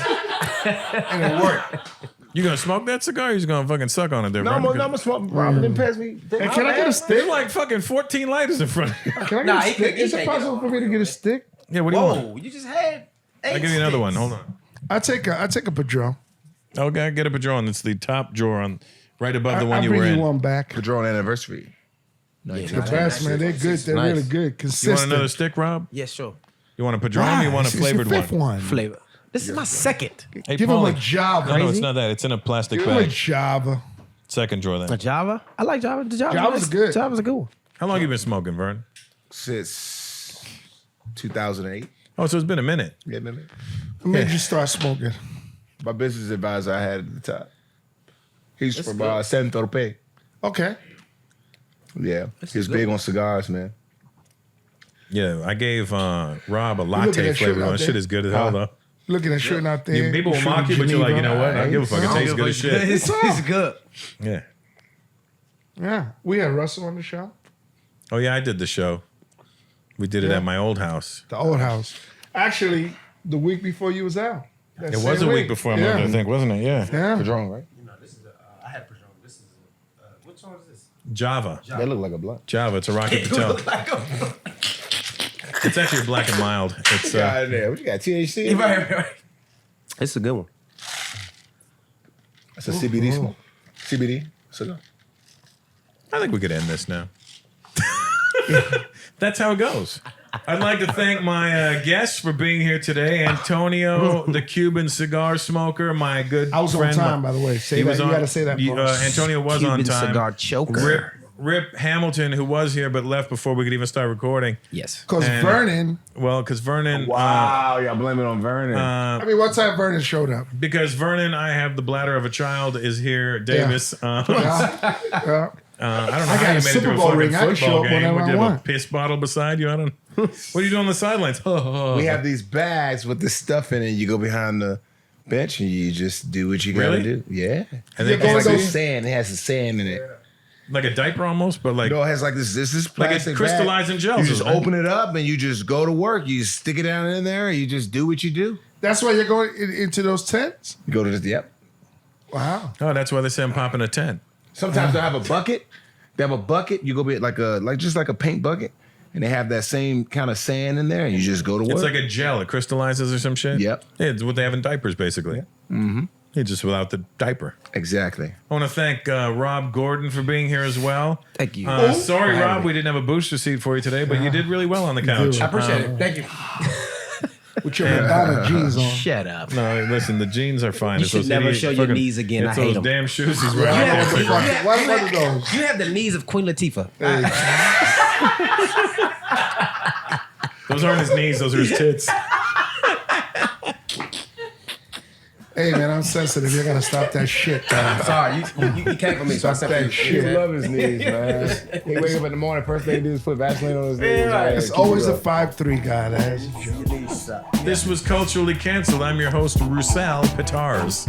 And it worked. You gonna smoke that cigar or you just gonna fucking suck on it there, No, bro? I'm gonna smoke. Robin didn't pass me. Hey, can I get a stick? There's like fucking 14 lighters in front of you. Can I Nah, get a he stick? could- he Is it can't possible get for me to get a stick? Yeah, what do you want? Whoa, you just had 8 I'll give you another one. sticks. Hold on. I take a Padron. Okay, get a Padron. It's the top drawer on right above the one I'll you were bring in. you one back. Padron anniversary. The best, man. They're good. They're Nice. really good. You want Consistent. another stick, Rob? Yeah, sure. You want a Padron or Why? you want a It's the flavored fifth one? one. Flavor. This is my second. Hey, Give him Paulie. a Java. No, it's not that. It's in a plastic Give him a bag. Java. Second drawer A then. Java? I like Java. The Java's good. Java's a good one. How long you been smoking, Vern? Since 2008. Oh, so it's been a minute. Yeah, man. What made you start smoking? My business advisor I had at the time. He's from good. San Tropez. Okay. Yeah. He's big on cigars, man. Yeah, I gave Rob a look at latte that shit flavor out one. there. Shit is good as hell though. Looking at shooting out there. People will shooting mock you, but you're like, you Geneva. know what? I don't give a fuck. It tastes good as shit. It's good. Yeah. Yeah. We had Russell on the show. Oh yeah, I did the show. We did it Yeah. at my old house. The old house. Actually, the week before you was out. That It was a same week before I moved, I think, wasn't it? Yeah. Yeah. Padron, right? No, this is I had Patron. This is which one is this? Java. That look like a blunt. Java. It's a Rocket Patel. It's actually black and mild. It's God damn, what you got? THC? right. It's a good one. That's a CBD smoke. CBD cigar. I think we could end this now. That's how it goes. I'd like to thank my guests for being here today. Antonio, the Cuban cigar smoker, my good I was on friend. time, by the way. Say He that. was You on- got to say that. you- part. Antonio was Cuban on time. cigar choker. Rip Hamilton, who was here but left before we could even start recording. Yes. Because and- Vernon, Well, because Vernon. Wow, y'all blaming on Vernon. I mean, what time Vernon showed up? Because Vernon, I have the bladder of a child, is here. Davis. Yeah. I don't know I how got you a made it Super to a Bowl fucking ring. I can show football up game. whenever Would I you have a want. piss bottle beside you? I don't. What are you doing on the sidelines? we have these bags with the stuff in it. You go behind the bench and you just do what you gotta Really? do. Yeah. And Yeah, then go It's like those- the sand. It has the sand in it. like a diaper almost, but like No, it has like this like plastic it crystallized bag. in gel. You just open it up and you just go to work. You stick it down in there. And you just do what you do. That's why you're going into those tents? You go to the Wow. Oh, that's why they say I'm popping a tent. Sometimes they'll have a bucket. They have a bucket. You go get just like a paint bucket, and they have that same kind of sand in there, and you just go to work. It's like a gel. It crystallizes or some shit. Yep. Yeah, it's what they have in diapers, basically. Mm-hmm. Yeah, just without the diaper. Exactly. I want to thank Rob Gordon for being here as well. Thank you. Sorry, Rob, we didn't have a booster seat for you today, but you did really well on the couch. I appreciate it. Thank you. With your Madonna jeans on. Shut up. No, listen, the jeans are fine. You It's should those never idiot show your fucking- knees again. It's I hate those them. damn shoes he's wearing. You I have, can't figure it out. Why one of those? you have the knees of Queen Latifah. Those aren't his knees, those are his tits. Hey, man, I'm sensitive. You're going to stop that shit. Sorry, you came for me, so I said that shit. He love his knees, man. He wake up in the morning, first thing he do is put Vaseline on his knees. right. It's always a 5'3" guy. That's a joke. This was Culturally Canceled. I'm your host, Roussel Petars.